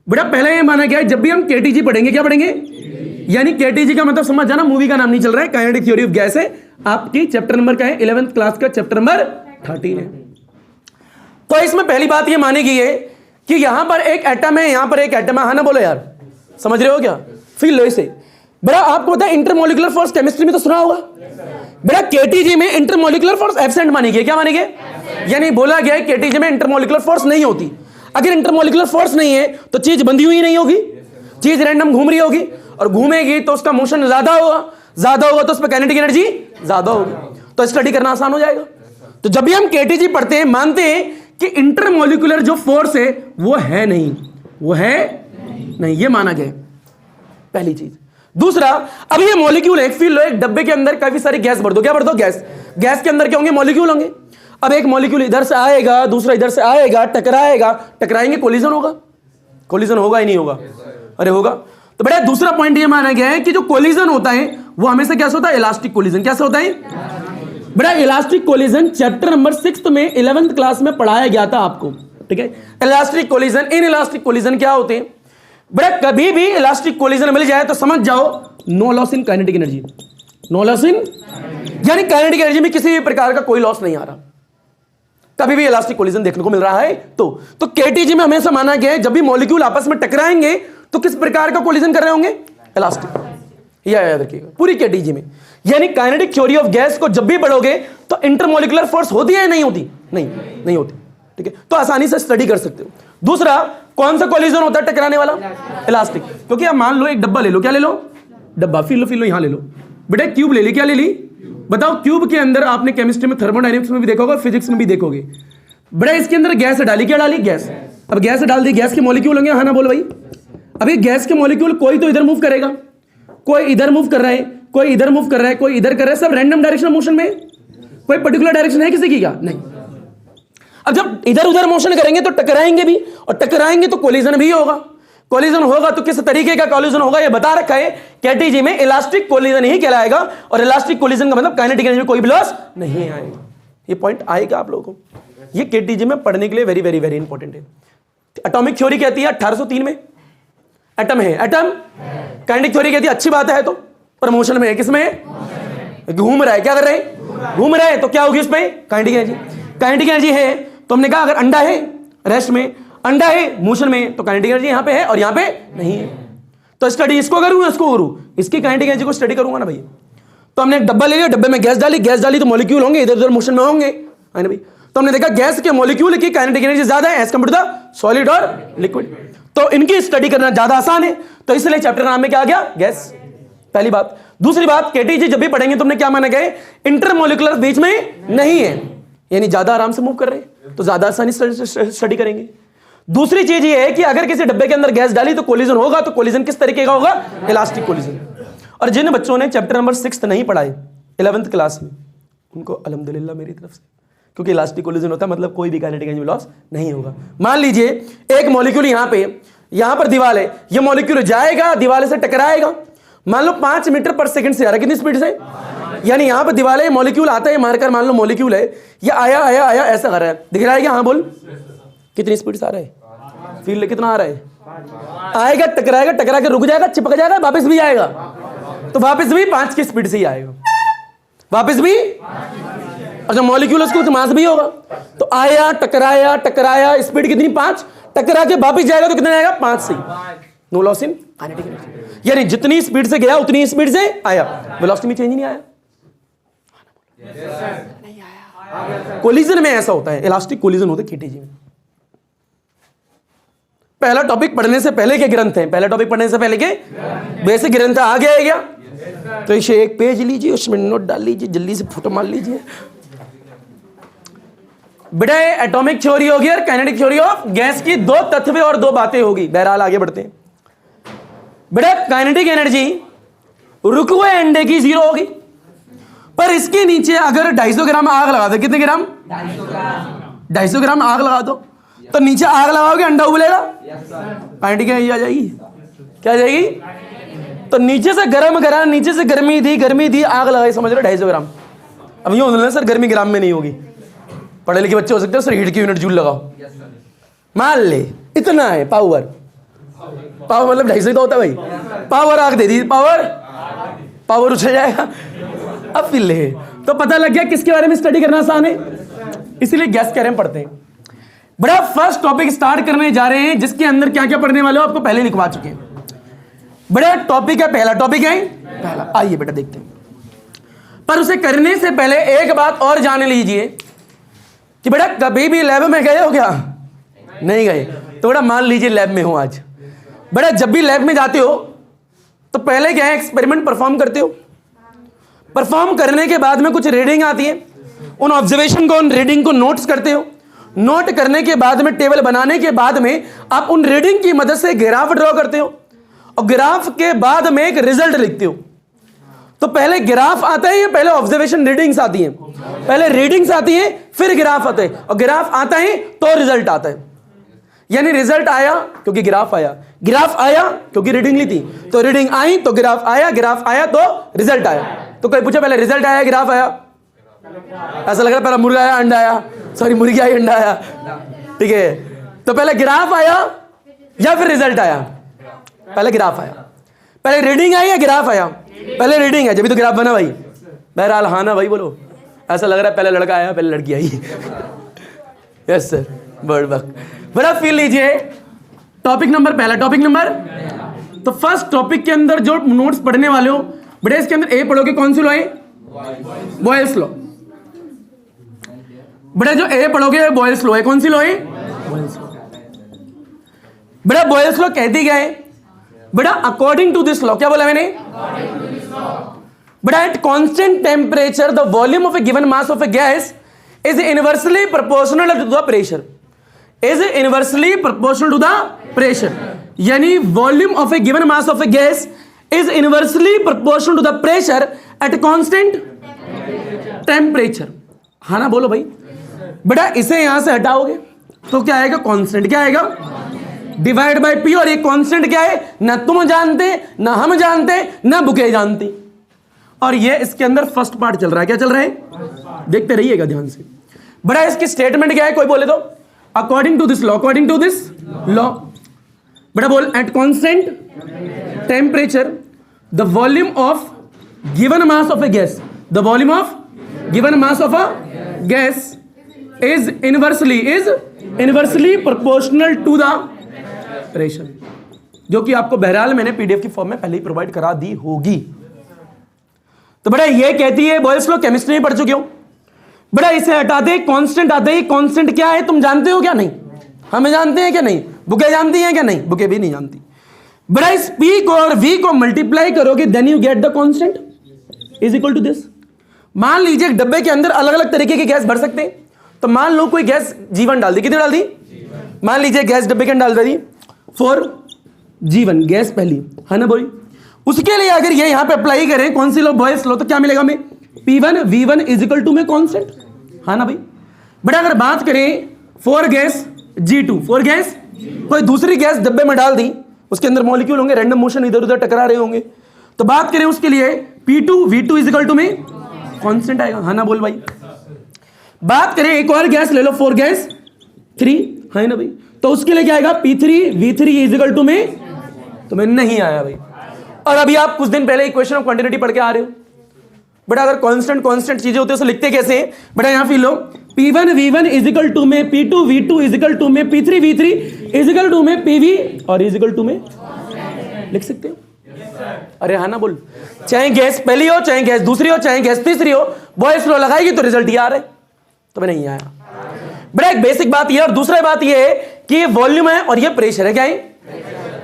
बेटा, पहले ये माना गया है जब भी हम KTG पढ़ेंगे, क्या पढ़ेंगे? यानी KTG का मतलब समझ जाना, मूवी का नाम नहीं चल रहा है, काइनेटिक थ्योरी ऑफ गैस है। आपकी चैप्टर नंबर क्या है? 11th क्लास का चैप्टर नंबर 13 है। तो इसमें पहली बात ये मानी गई है कि यहां पर एक एटम है, यहां पर एक एटम है। हाँ ना बोलो यार, समझ रहे हो क्या? फील लो इसे। बेटा आपको पता है इंटरमोलिकुलर फोर्स केमिस्ट्री में तो सुना होगा। बेटा KTG में इंटरमोलिकुलर फोर्स एब्सेंट मानी गई। क्या मानी गई? यानी बोला गया है KTG में इंटरमोलिकुलर फोर्स नहीं होती। अगर इंटरमोलिकुलर फोर्स नहीं है तो चीज बंधी हुई नहीं होगी, चीज रैंडम घूम रही होगी, और घूमेगी तो उसका मोशन ज्यादा होगा, ज्यादा होगा तो उस पर काइनेटिक एनर्जी ज्यादा होगी, तो स्टडी करना आसान हो जाएगा। तो जब भी हम KTG पढ़ते हैं मानते हैं कि इंटरमोलिकुलर जो फोर्स है वो है नहीं, वो है नहीं, ये माना गया पहली चीज। दूसरा, अब ये मॉलिक्यूल है, फील लो एक डब्बे के अंदर काफी सारी गैस भर दो। क्या भर दो? गैस। गैस के अंदर क्या होंगे? मॉलिक्यूल होंगे। अब एक मॉलिक्यूल इधर से आएगा, दूसरा इधर से आएगा, टकराएगा, टकराएंगे, कोलिजन होगा। कोलिजन होगा ही नहीं होगा? अरे होगा। तो बेटा दूसरा पॉइंट ये माना गया है कि जो कोलिजन होता है वो हमेशा कैसे होता है? Elastic collision. कैसे होता है बेटा? इलास्टिक कोलिजन चैप्टर नंबर 6 में 11th क्लास में पढ़ाया गया था आपको, ठीक है? Elastic collision, in elastic collision क्या होते हैं? बेटा कभी भी इलास्टिक कोलिजन मिल जाए तो समझ जाओ no loss in kinetic energy. No loss in, यानी काइनेटिक एनर्जी में किसी भी प्रकार का कोई लॉस नहीं आ रहा, कभी भी इलास्टिक कोलिजन देखने को मिल रहा है। तो KTG में हमेशा माना गया है जब भी मॉलिक्यूल आपस में टकराएंगे तो किस प्रकार का कोलिजन कर रहे होंगे? इलास्टिक। याद रखिएगा पूरी KTG में। यानी काइनेटिक थ्योरी ऑफ गैस को जब भी पढ़ोगे तो इंटरमोलिकुलर फोर्स होती है या नहीं होती? नहीं होती, ठीक है? तो आसानी से स्टडी कर सकते हो। दूसरा, कौन सा कोलिजन होता है टकराने वाला? इलास्टिक। क्योंकि आप मान लो एक डब्बा ले लो, क्या ले लो? डब्बा। फील लो यहां ले लो बेटा, क्यूब ले ली। क्या ले ली? बताओ। क्यूब के अंदर आपने केमिस्ट्री में, थर्मोडायनेमिक्स में भी देखा होगा, फिजिक्स में भी देखोगे। बेटा इसके अंदर गैस डाली, क्या डाली? गैस। अब गैस डाल दी, गैस के मॉलिक्यूल होंगे, हाँ ना बोलो भाई। अभी गैस के मॉलिक्यूल कोई तो इधर मूव करेगा, कोई इधर मूव कर रहा है, कोई इधर मूव कर रहा है, कोई इधर कर रहा है, सब रैंडम डायरेक्शन मोशन में। कोई पर्टिकुलर डायरेक्शन है किसी की? क्या नहीं। अब जब इधर उधर मोशन करेंगे तो टकराएंगे भी, और टकराएंगे तो कोलिजन भी होगा। कोलिजन होगा तो किस तरीके का कोलिजन होगा ये बता रखा है KTG में, इलास्टिक कोलिजन ही कहलाएगा। और इलास्टिक कोलिजन का मतलब काइनेटिक एनर्जी में कोई भी लॉस नहीं आएगा। ये पॉइंट आएगा आप लोगों को, ये KTG में पढ़ने के लिए वेरी वेरी वेरी इंपॉर्टेंट है। एटॉमिक थ्योरी कहती है 1803 में एटम है, एटम। काइनेटिक थ्योरी कहती है अच्छी बात है, तो पर मोशन में है, किसमें? घूम रहा है। क्या कर रहे हैं? घूम रहा है, तो क्या होगी उसमें? Kinetic energy. काइनेटिक एनर्जी है तो हमने कहा अगर अंडा है रेस्ट में, अंडा है मोशन में, तो काइनेटिक एनर्जी यहां पे है और यहां पे नहीं है। तो स्टडी इसको करूं, इसको करूं, इसकी काइनेटिक एनर्जी को स्टडी करूंगा ना भैया। तो हमने एक डब्बा ले लिया, डब्बे में गैस डाली तो मॉलिक्यूल होंगे, इधर उधर मोशन में होंगे, है ना भाई। तो हमने देखा गैस के मॉलिक्यूल की काइनेटिक एनर्जी ज्यादा है as compare to the solid और लिक्विड। तो इनकी स्टडी करना ज्यादा आसान है, तो इसलिए चैप्टर का नाम में क्या आ गया, गैस। पहली बात। दूसरी बात, केटीजी जब भी पढ़ेंगे तुमने क्या माना गया, इंटरमोलिकुलर बीच में नहीं है, यानी ज्यादा आराम से मूव कर रहे हैं, तो ज्यादा आसानी से स्टडी करेंगे। दूसरी चीज ये है कि अगर किसी डब्बे के अंदर गैस डाली तो कोलिजन होगा, तो कोलिजन किस तरीके का होगा, इलास्टिक कोलिजन। और जिन बच्चों ने चैप्टर नंबर 6 नहीं पढ़ाए 11th क्लास में, उनको अल्हम्दुलिल्लाह मेरी तरफ से, क्योंकि इलास्टिक कोलिजन होता है मतलब कोई भी काइनेटिक एनर्जी लॉस नहीं होगा। मान लीजिए एक मॉलिक्यूल यहां पर दीवार है, ये मॉलिक्यूल जाएगा दीवार से टकराएगा, मान लो 5 मीटर पर सेकंड से आ रहा है, कितनी स्पीड से, यानी यहां पर दीवार है, मॉलिक्यूल आता है मारकर, मान लो मॉलिक्यूल है, ये आया आया आया ऐसा कर रहा है, दिख रहा है क्या, हाँ बोल, कितनी स्पीड से आ रहा है, फील्ड कितना आ रहा है, आएगा टकराएगा, टकरा के रुक जाएगा, चिपक जाएगा, वापस भी आएगा, तो वापस भी 5 की स्पीड से ही आएगा, वापस भी। अच्छा मॉलिक्यूल उसको मास भी होगा, तो आया टकराया टकराया, स्पीड कितनी 5, टकरा के वापस जाएगा तो कितना आएगा 5 से, no loss in kinetic energy, यानी जितनी स्पीड से गया उतनी स्पीड से आया, वेलोसिटी में चेंज नहीं आया। कोलिजन में ऐसा होता है, इलास्टिक कोलिजन होता है केटीजी में। पहला टॉपिक पढ़ने से पहले के ग्रंथ हैं, पहला टॉपिक पढ़ने से पहले के बेसिक ग्रंथ आ गया है क्या, तो इसे एक पेज लीजिए, उसमें नोट डाल लीजिए, जल्दी से फोटो मार लीजिए। बेटा एटॉमिक थ्योरी होगी और काइनेटिक थ्योरी ऑफ गैस की 2 तत्व और 2 बातें होगी। बहरहाल आगे बढ़ते हैं। बेटा काइनेटिक एनर्जी रुके हुए अंडे की 0 होगी, पर इसके नीचे अगर 250 ग्राम आग लगा दो, कितने ग्राम, 250 ग्राम आग लगा दो, तो नीचे आग लगाओगे अंडा उबलेगा, काइनेटिक एनर्जी आ जाएगी, क्या आ जाएगी, तो नीचे से गर्म करा, नीचे से गर्मी थी आग लगाई, समझ लो 250 ग्राम। अब यूं बोलना सर गर्मी ग्राम में नहीं होगी, पढ़े लिखे बच्चे हो सकते हैं सर हीट की यूनिट जूल लगाओ, मान ले इतना है पावर, पावर मतलब 250 तो होता है भाई, पावर आग दे दी, पावर उछल जाएगा। अब फिर ले तो पता लग गया किसके बारे में स्टडी करना आसान है, इसीलिए गैस के बारे में पढ़ते हैं। बड़ा फर्स्ट टॉपिक स्टार्ट करने जा रहे हैं जिसके अंदर क्या क्या पढ़ने वाले हो आपको पहले लिखवा चुके हैं। बड़ा टॉपिक है, पहला टॉपिक है पहला, आइए बेटा देखते हैं। पर उसे करने से पहले एक बात और जान लीजिए कि बेटा कभी भी लैब में गए हो क्या, नहीं गए, तो बेटा मान लीजिए लैब में हो आज। बेटा जब भी लैब में जाते हो तो पहले क्या है, एक्सपेरिमेंट परफॉर्म करते हो, परफॉर्म करने के बाद में कुछ रीडिंग आती है, उन ऑब्जर्वेशन को, उन रीडिंग को नोट्स करते हो, नोट करने के बाद में टेबल बनाने के बाद में आप उन रीडिंग की मदद से ग्राफ ड्रॉ करते हो, और ग्राफ के बाद में एक रिजल्ट लिखते हो। तो पहले ग्राफ आता है या पहले ऑब्जर्वेशन रीडिंग्स आती हैं, पहले रीडिंग्स आती हैं फिर ग्राफ आता है, और ग्राफ आता है तो रिजल्ट आता है, यानी रिजल्ट आया क्योंकि ग्राफ आया, ग्राफ आया क्योंकि रीडिंग ली थी, तो रीडिंग आई तो ग्राफ आया, ग्राफ आया तो रिजल्ट आया। तो कोई पूछा पहले रिजल्ट आया ग्राफ आया, ऐसा लग रहा है पहले मुर्गा आया अंडा आया, सॉरी मुर्गी आई अंडा आया, ठीक है, तो पहले ग्राफ आया या फिर रिजल्ट आया, पहले ग्राफ आया, पहले रीडिंग आई या ग्राफ आया, पहले रीडिंग है जब भी तो ग्राफ बना भाई। बहरहाल हाँ ना भाई बोलो, ऐसा लग रहा है पहले लड़का आया पहले लड़की आई। यस सर, बर्ड बक। बड़ा फील लीजिए, टॉपिक नंबर पहला, टॉपिक नंबर, तो फर्स्ट टॉपिक के अंदर जो नोट्स पढ़ने वाले हो बेटा, इसके अंदर ए पढ़ोगे कौन सी लॉ है, बॉयल्स लॉ। बेटा जो ए पढ़ोगे बॉयल्स लॉ है, कौन सी लॉ है, बॉयल्स लॉ। बेटा बॉयल्स लॉ कहती क्या है, बेटा अकॉर्डिंग टू दिस लॉ, क्या बोला मैंने, बेटा at constant temperature the volume of a given mass of a gas is inversely proportional to the pressure, is inversely proportional to the pressure, यानी volume of a given mass of a gas is inversely proportional to the pressure at constant temperature. हाँ ना बोलो भाई। बेटा इसे यहां से हटाओगे तो क्या आएगा, कांस्टेंट, क्या आएगा, डिवाइड बाय पी, और ये कांस्टेंट क्या है, ना तुम जानते ना हम जानते ना बुके जानते, और ये इसके अंदर फर्स्ट पार्ट चल रहा है, क्या चल रहा है, देखते रहिएगा ध्यान से। बड़ा इसकी स्टेटमेंट क्या है, कोई बोले तो according to this law, according to this law, बेटा बोल at constant temperature the volume of given mass of a gas, the volume of given mass of a gas is inversely proportional to the pressure, जो कि आपको बहरहाल मैंने PDF की form में पहले ही प्रोवाइड करा दी होगी। तो बेटा ये कहती है, बॉयल्स लॉ केमिस्ट्री में पढ़ चुके हो बेटा, इसे हटाते कांस्टेंट आता है। कांस्टेंट क्या है तुम जानते हो क्या? नहीं। हमें जानते हैं क्या? नहीं। बुके जानती हैं क्या? नहीं, बुके भी नहीं जानती। बेटा इस P को और V को मल्टीप्लाई करोगे, then you get the constant is equal to this. मान लीजिए एक डब्बे के अंदर अलग अलग तरीके की गैस भर सकते हैं। तो मान लो कोई गैस G1 डाल दी, कितनी डाल दी? मान लीजिए गैस डब्बे के अंदर डाल दी 4G1 गैस पहली, है ना बोली। उसके लिए अगर ये यहां पे अप्लाई करें कौन सी लो? बॉयल्स लो। तो क्या मिलेगा हमें? P1 V1 is equal to में कांस्टेंट, है ना भाई। बेटा अगर बात करें 4 गैस G2, 4 गैस कोई दूसरी गैस डब्बे में डाल दी, उसके अंदर मॉलिक्यूल होंगे, रैंडम मोशन इधर उधर टकरा रहे होंगे। तो बात करें उसके लिए P2 V2 is equal to में कांस्टेंट आएगा, है ना बोल भाई। बात करें एक और गैस ले लो 4 गैस 3, है ना भाई। तो उसके लिए क्या आएगा? P3 V3 is equal to में, तो में नहीं आया भाई। और अभी आप कुछ दिन पहले इक्वेशन ऑफ क्वांटिटी पढ़ के आ रहे हो बेटा। अगर कांस्टेंट कांस्टेंट चीजें होती है उसे लिखते कैसे हैं बेटा? यहां फिर लो P1 V1 is equal to में P2 V2 is equal to में P3 V3 is equal to में PV और इज इक्वल टू में लिख सकते हो। अरे हाँ ना बोल, चाहे गैस पहली हो, चाहे गैस दूसरी हो, चाहे गैस तीसरी हो, बॉयल्स लॉ लगाएगी तो रिजल्ट ये आ रहा है। तो नहीं आया बेटा। एक बेसिक बात ये, और दूसरा बात ये है कि ये वॉल्यूम है और ये प्रेशर है। क्या है?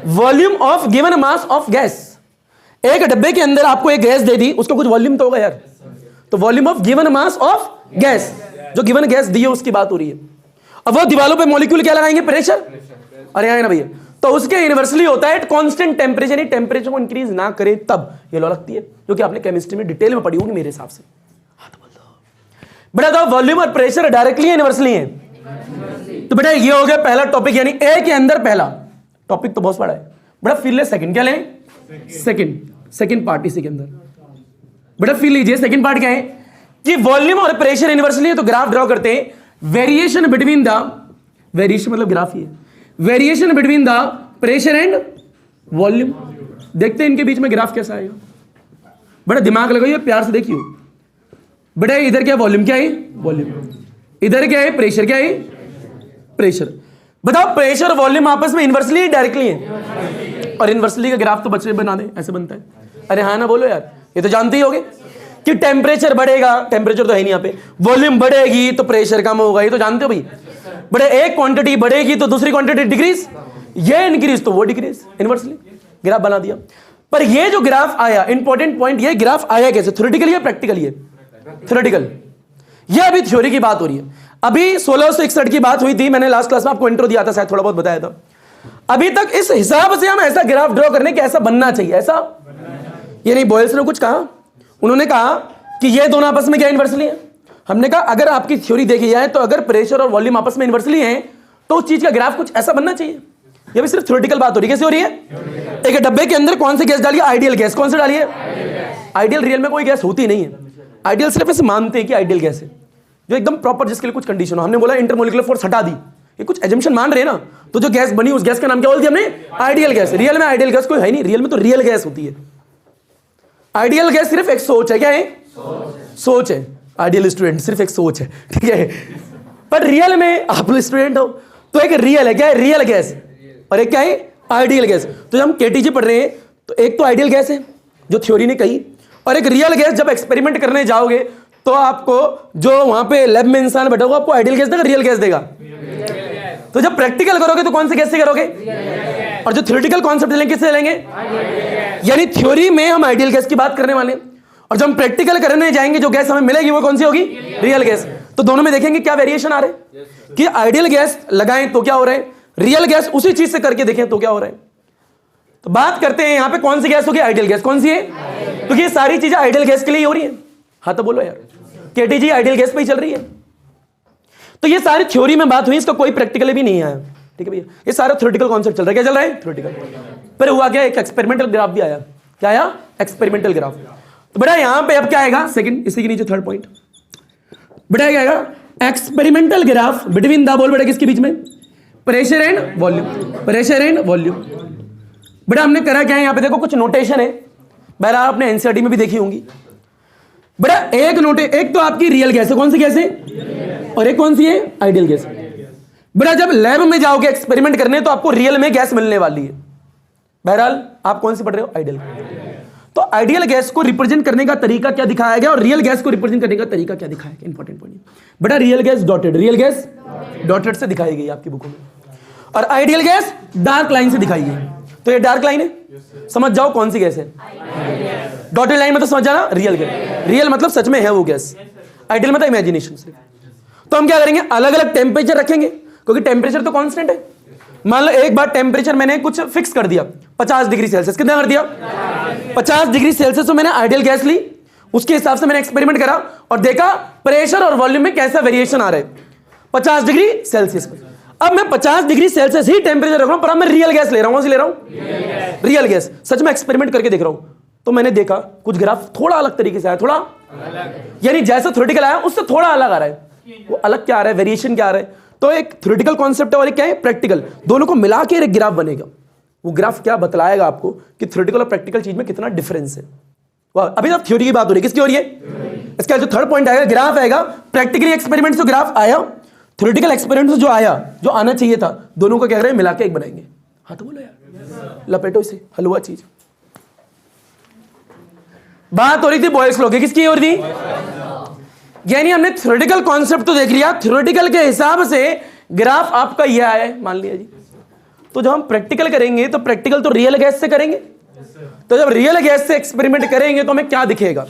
Volume of given mass of gas. एक डब्बे के अंदर आपको एक गैस दे दी, उसका कुछ वॉल्यूम तो होगा यार। तो volume of given mass of gas, जो गिवन गैस दी है उसकी बात हो रही है। अब वो दीवारों पे मॉलिक्यूल क्या लगाएंगे? प्रेशर। अरे आए ना भैया, तो उसके इनवर्सली होता है कांस्टेंट टेम्परेचर। टेम्परेचर को इंक्रीज ना करे तब ये लॉ लगती है, जो कि आपने केमिस्ट्री में डिटेल में पढ़ी होगी मेरे हिसाब से। हाँ तो बोल दो बेटा, तो वॉल्यूम और प्रेशर डायरेक्टली इनवर्सली है। तो बेटा ये हो गया पहला टॉपिक, यानी ए के अंदर पहला टॉपिक तो बहुत बड़ा है बेटा। फिर ले सेकंड, क्या लें? सेकंड पार्ट इसी के अंदर बेटा फिर लीजिए। सेकंड पार्ट क्या है कि वॉल्यूम और प्रेशर इनवर्सली है। तो ग्राफ ड्रॉ करते हैं। वेरिएशन बिटवीन द, वेरिएशन मतलब ग्राफ ही है, variation between the pressure and volume. देखते हैं इनके बीच में ग्राफ कैसा आएगा। बेटा दिमाग लगाइए, प्यार से देखिए बेटा। इधर क्या वॉल्यूम, क्या है? वॉल्यूम। इधर क्या है? प्रेशर। क्या है? प्रेशर। बताओ प्रेशर और वॉल्यूम आपस में इनवर्सली है डायरेक्टली है? और इनवर्सली का ग्राफ तो बच्चे बना दे, ऐसे बनता है। अरे हाँ ना बोलो यार, ये तो जानते ही होगे कि टेम्परेचर बढ़ेगा, टेम्परेचर तो है नहीं यहाँ पे, वॉल्यूम बढ़ेगी तो प्रेशर कम होगा, ये तो जानते हो भाई। बड़े एक क्वांटिटी बढ़ेगी तो दूसरी क्वांटिटी डिक्रीज, ये इंक्रीज तो वो डिक्रीज, इनवर्सली ग्राफ बना दिया। पर ये जो ग्राफ आया, इंपॉर्टेंट पॉइंट, ये ग्राफ आया कैसे? थ्योरेटिकली या प्रैक्टिकली है? थ्योरेटिकल। ये अभी थ्योरी की बात हो रही है। अभी 1661 की बात हुई थी, मैंने लास्ट क्लास में आपको इंट्रो दिया था, शायद थोड़ा बहुत बताया था। अभी तक इस हिसाब से हम ऐसा ग्राफ ड्रॉ करने के ऐसा बनना चाहिए, ऐसा ये नहीं। बॉयल्स ने कुछ कहा, उन्होंने कहा कि ये दोनों आपस में क्या इनवर्सली है। हमने कहा अगर आपकी थ्योरी देखी जाए तो अगर प्रेशर और वॉल्यूम आपस में इनवर्सली हैं तो उस चीज का ग्राफ कुछ ऐसा बनना चाहिए। ये भी सिर्फ थ्योरेटिकल बात हो रही है। कैसे हो रही है? एक डब्बे के अंदर कौन सी गैस डालिए? Ideal gas. कौन सी डालिए? आइडियल। रियल में कोई गैस होती नहीं है। आइडियल सिर्फ ऐसे मानते हैं कि आइडियल गैस है, जो एकदम प्रॉपर, जिसके लिए कुछ कंडीशन हो। हमने बोला इंटरमोलिकुलर फोर्स हटा दी, ये कुछ एजम्पशन मान रहे हैं ना, तो जो गैस बनी उस गैस का नाम क्या बोल दिया हमने? Ideal gas. रियल में आइडियल गैस कोई है नहीं, रियल में तो रियल गैस होती है। आइडियल गैस सिर्फ एक सोच है। क्या है? सोच है। आइडियल स्टूडेंट सिर्फ एक सोच है, ठीक है। पर रियल में आप स्टूडेंट हो तो एक रियल है। क्या है? Real gas. और एक क्या है? Ideal gas. तो जब हम केटीजी पढ़ रहे हैं तो एक तो आइडियल गैस है जो थ्योरी ने कही, और एक रियल गैस। जब एक्सपेरिमेंट करने जाओगे तो आपको जो वहां पे लैब में इंसान बैठा होगा आपको आइडियल गैस देगा, रियल गैस देगा। तो जब प्रैक्टिकल करोगे तो कौन से गैस से करोगे? और जो थ्योरेटिकल कॉन्सेप्ट लेंगे किससे लेंगे? यानी थ्योरी में हम आइडियल गैस की बात करने वाले हैं, और जब हम प्रैक्टिकल करने जाएंगे जो गैस हमें मिलेगी वो कौन सी होगी? Real gas. तो दोनों में देखेंगे क्या वेरिएशन आ रहे हैं कि आइडियल गैस लगाएं तो क्या हो रहा है, रियल गैस उसी चीज से करके देखें तो क्या हो रहा है। तो बात करते हैं यहां पे कौन सी गैस होगी? Ideal gas. कौन सी है? क्योंकि ये सारी चीजें आइडियल गैस के लिए हो रही है। हाँ तो बोलो यार, केटीजी आइडियल गैस पे ही चल रही है। तो ये सारी थ्योरी में बात हुई, इसका कोई प्रैक्टिकल भी नहीं आया, ठीक है भैया। ये सारा थ्योरेटिकल कॉन्सेप्ट चल रहा है। क्या चल रहा है? थ्योरेटिकल। पर हुआ क्या? एक एक्सपेरिमेंटल ग्राफ भी आया। क्या आया? Experimental graph. तो बेटा यहां पे अब क्या आएगा? सेकंड, इसी के नीचे थर्ड पॉइंट बेटा क्या आएगा? एक्सपेरिमेंटल ग्राफ बिटवीन द, बोल बेटा किसके बीच में? Pressure and volume. Pressure and volume. बेटा हमने करा क्या है? यहां पे देखो कुछ नोटेशन है, बहरहाल आपने एनसीईआरटी में भी देखी होंगी। बेटा एक तो आपकी रियल गैस है। कौन सी गैस है? और एक कौन सी है? Ideal gas. बेटा जब लैब में जाओगे एक्सपेरिमेंट करने तो आपको रियल में गैस मिलने वाली है। बहरहाल आप कौन सी पढ़ रहे हो? आइडियल। तो आइडियल गैस को रिप्रेजेंट करने का तरीका क्या दिखाया गया और रियल गैस को रिप्रेजेंट करने का तरीका क्या दिखाया गया, इंपॉर्टेंट पॉइंट। बेटा रियल गैस डॉटेड से दिखाई गई आपकी बुकों में, और आइडियल गैस डार्क लाइन से दिखाई गई। तो ये डार्क लाइन है, समझ जाओ कौन सी गैस है। डॉटेड लाइन मतलब समझ जाना रियल गैस, रियल मतलब सच में है वो गैस, आइडियल मतलब इमेजिनेशन से। तो हम क्या करेंगे, अलग अलग टेम्परेचर रखेंगे, क्योंकि टेम्परेचर तो कांस्टेंट है। मान लो एक बार टेम्परेचर मैंने कुछ फिक्स कर दिया 50 डिग्री सेल्सियस, कितना कर दिया 50 डिग्री सेल्सियस, तो मैंने आइडियल गैस ली, उसके हिसाब से मैंने एक्सपेरिमेंट करा और देखा प्रेशर और वॉल्यूम में कैसा वेरिएशन आ रहा है 50 डिग्री सेल्सियस में। अब मैं 50 डिग्री सेल्सियस ही टेम्परेचर रख रहा हूं, पर अब मैं रियल गैस ले रहा हूं, कौन सी ले रहा हूं, रियल गैस। सच में एक्सपेरिमेंट करके देख रहा हूं, तो मैंने देखा कुछ ग्राफ थोड़ा अलग तरीके से आया, थोड़ा यानी जैसा थ्योरेटिकल आया उससे थोड़ा अलग आ रहा है। वो अलग क्या आ रहा है, वेरिएशन क्या आ रहा है। तो एक थ्योरेटिकल कॉन्सेप्ट है और एक क्या है, प्रैक्टिकल, दोनों को मिला के एक ग्राफ बनेगा। वो ग्राफ क्या बतलाएगा आपको कि थ्योरेटिकल और प्रैक्टिकल चीज में कितना डिफरेंस है। अभी तक थ्योरी की बात हो रही है, किसकी हो रही है, इसका जो थर्ड पॉइंट आएगा ग्राफ आएगा। प्रैक्टिकली एक्सपेरिमेंट से ग्राफ आया, थ्योरेटिकल एक्सपेरिमेंट से जो आया, जो आना चाहिए था, दोनों को क्या करें, मिला के एक बनाएंगे। हाँ तो बोलो यार, लपेटो इसे, हलवा चीज। बात हो रही थी बॉयल्स लॉ की, किसकी हो रही थी, यानी हमने थ्योरेटिकल कॉन्सेप्ट तो देख लिया, थ्योरेटिकल के हिसाब से ग्राफ आपका यह आया है, मान लिया जी। तो जब हम प्रैक्टिकल करेंगे तो प्रैक्टिकल तो रियल गैस से करेंगे, तो जब रियल गैस से एक्सपेरिमेंट करेंगे तो हमें क्या दिखेगा,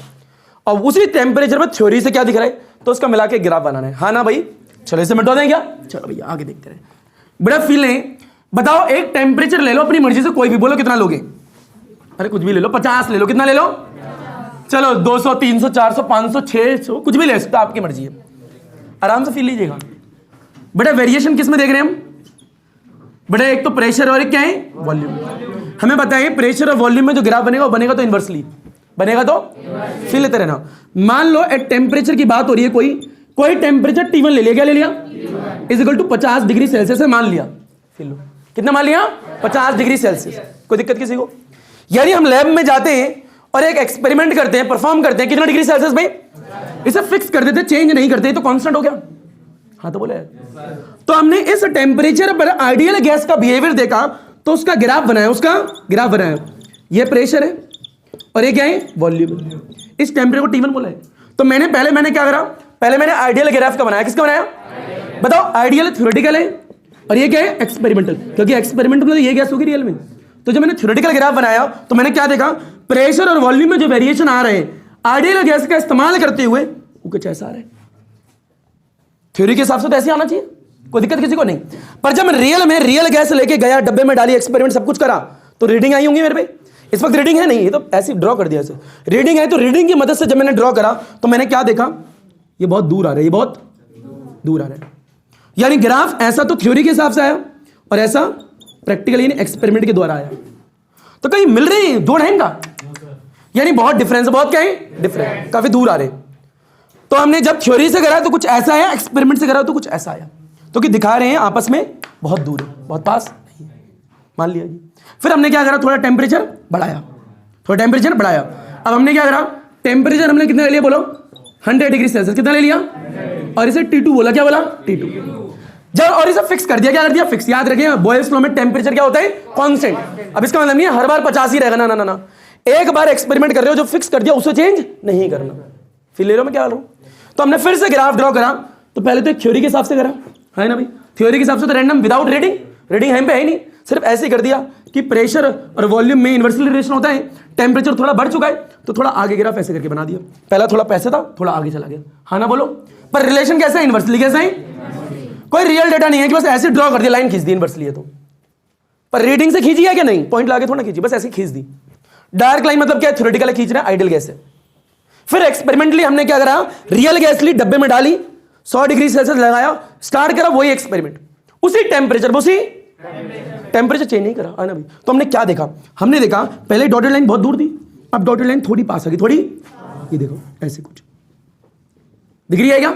और उसी टेम्परेचर में थ्योरी से क्या दिख रहा है, तो उसका मिला के ग्राफ बनाना है। हाँ ना भाई, चलो इसे मिटा दें क्या, चलो भैया आगे देखते रहे। बड़ा फील नहीं, बताओ एक टेम्परेचर ले लो अपनी मर्जी से, कोई भी, बोलो कितना लोगे, अरे कुछ भी ले लो, 50 ले लो, कितना ले लो, चलो 200 300 400 500 600 कुछ भी ले सकते, आपकी मर्जी है, आराम से फील लीजिएगा। बेटा वेरिएशन किस में देख रहे हैं हम, बेटा एक तो प्रेशर और एक क्या है, वॉल्यूम। हमें बताइए प्रेशर और वॉल्यूम में जो ग्राफ बनेगा वो बनेगा तो इनवर्सली बनेगा, तो फील लेते रहना। मान लो एक टेम्परेचर की बात हो रही है, कोई टेम्परेचर T1 ले लिया, क्या ले लिया, is equal to 50 degree Celsius है, मान लिया, फील लो कितना मान लिया, 50 डिग्री सेल्सियस। कोई दिक्कत किसी को, यानी हम लैब में जाते हैं और एक एक्सपेरिमेंट करते हैं, परफॉर्म करते हैं, कितना डिग्री सेल्सियस में, इसे फिक्स कर देते, चेंज नहीं करते, तो कांस्टेंट हो गया। हाँ तो बोले, तो हमने इस टेम्परेचर पर आइडियल गैस का बिहेवियर देखा, तो उसका ग्राफ बनाया, ये प्रेशर है और ये क्या है, वॉल्यूम। इस टेम्परेचर को T1 बोला है। तो मैंने क्या करा, पहले मैंने आइडियल ग्राफ का बनाया, किसका बनाया, बताओ, आइडियल थ्योरेटिकल है और ये क्या है, एक्सपेरिमेंटल, क्योंकि एक्सपेरिमेंटल में ये गैस होगी रियल में। तो जब मैंने थ्योरेटिकल ग्राफ बनाया तो मैंने क्या देखा, प्रेशर और वॉल्यूम में जो वेरिएशन आ रहे हैं आइडियल गैस का इस्तेमाल करते हुए वो कुछ ऐसा आ रहा है। थ्योरी के हिसाब से तो ऐसे आना चाहिए, कोई दिक्कत किसी को नहीं। पर जब मैं रियल गैस लेके गया, डब्बे में डाली, एक्सपेरिमेंट सब कुछ करा, तो रीडिंग आई होंगी मेरे पे। इस वक्त रीडिंग है नहीं, ये तो ऐसे ड्रॉ कर दिया ऐसे, रीडिंग है। तो रीडिंग की मदद से जब मैंने ड्रॉ करा तो मैंने क्या देखा, ये बहुत दूर आ रहा है, ये बहुत दूर आ रहा है। यानी ग्राफ ऐसा तो थ्योरी के हिसाब से आया और ऐसा प्रैक्टिकली एक्सपेरिमेंट के द्वारा आया, तो कहीं मिल रहे हैं, जोड़ है इनका, यानी बहुत डिफरेंस, बहुत क्या है डिफरेंस, काफी दूर आ रहे। तो हमने जब थ्योरी से करा तो कुछ ऐसा आया, एक्सपेरिमेंट से करा तो कुछ ऐसा आया, तो कि दिखा रहे हैं आपस में बहुत दूर है, बहुत पास नहीं है, मान लिया जी। फिर हमने क्या करा, थोड़ा टेम्परेचर बढ़ाया, अब हमने क्या करा, टेम्परेचर हमने कितना ले लिया, बोलो 100 डिग्री सेल्सियस, कितना ले लिया, और इसे T2 बोला, क्या बोला, T2। जब और इसे फिक्स कर दिया, क्या कर दिया, फिक्स। याद रखिए बॉयल्स लॉ में टेम्परेचर क्या होता है, कांस्टेंट। अब इसका मतलब नहीं है हर बार 50 ही रहेगा, ना, एक बार एक्सपेरिमेंट कर रहे हो, जो फिक्स कर दिया उसे चेंज नहीं करना। फिर ले रहा हूं मैं, क्या बोल रहा हूं। तो हमने फिर से ग्राफ ड्रॉ करा, तो पहले तो एक थ्योरी के हिसाब से करा, है ना भाई, थ्योरी के हिसाब से तो रैंडम विदाउट रीडिंग है ही नहीं, सिर्फ ऐसे ही कर दिया कि प्रेशर और वॉल्यूम में इन्वर्सली रिलेशन होता है, टेम्परेचर थोड़ा बढ़ चुका है तो थोड़ा आगे ग्राफ ऐसे करके बना दिया, पहला थोड़ा पैसे था, थोड़ा आगे चला गया। हाँ ना बोलो, पर रिलेशन कैसा है, इन्वर्सली कैसा है, कोई रियल डेटा नहीं है कि बस ऐसे ड्रॉ कर दिया, लाइन खींच दी, इन्वर्सली है तो। पर रीडिंग से खींची है क्या, नहीं, पॉइंट लाके थोड़ा खींची, बस ऐसे खींच दी। डार्क लाइन मतलब क्या है, थ्योरेटिकल खींच रहा है, आइडियल गैस है। फिर एक्सपेरिमेंटली हमने क्या करा, रियल गैस ली, डब्बे में डाली, 100 डिग्री सेल्सियस लगाया, स्टार्ट करा वही एक्सपेरिमेंट, उसी टेम्परेचर चेंज नहीं करा, है ना भाई। तो हमने क्या देखा, हमने देखा पहले डॉटेड लाइन बहुत दूर थी, अब डॉटेड लाइन थोड़ी पास आ गई, थोड़ी, ये देखो ऐसे कुछ दिख रही है क्या,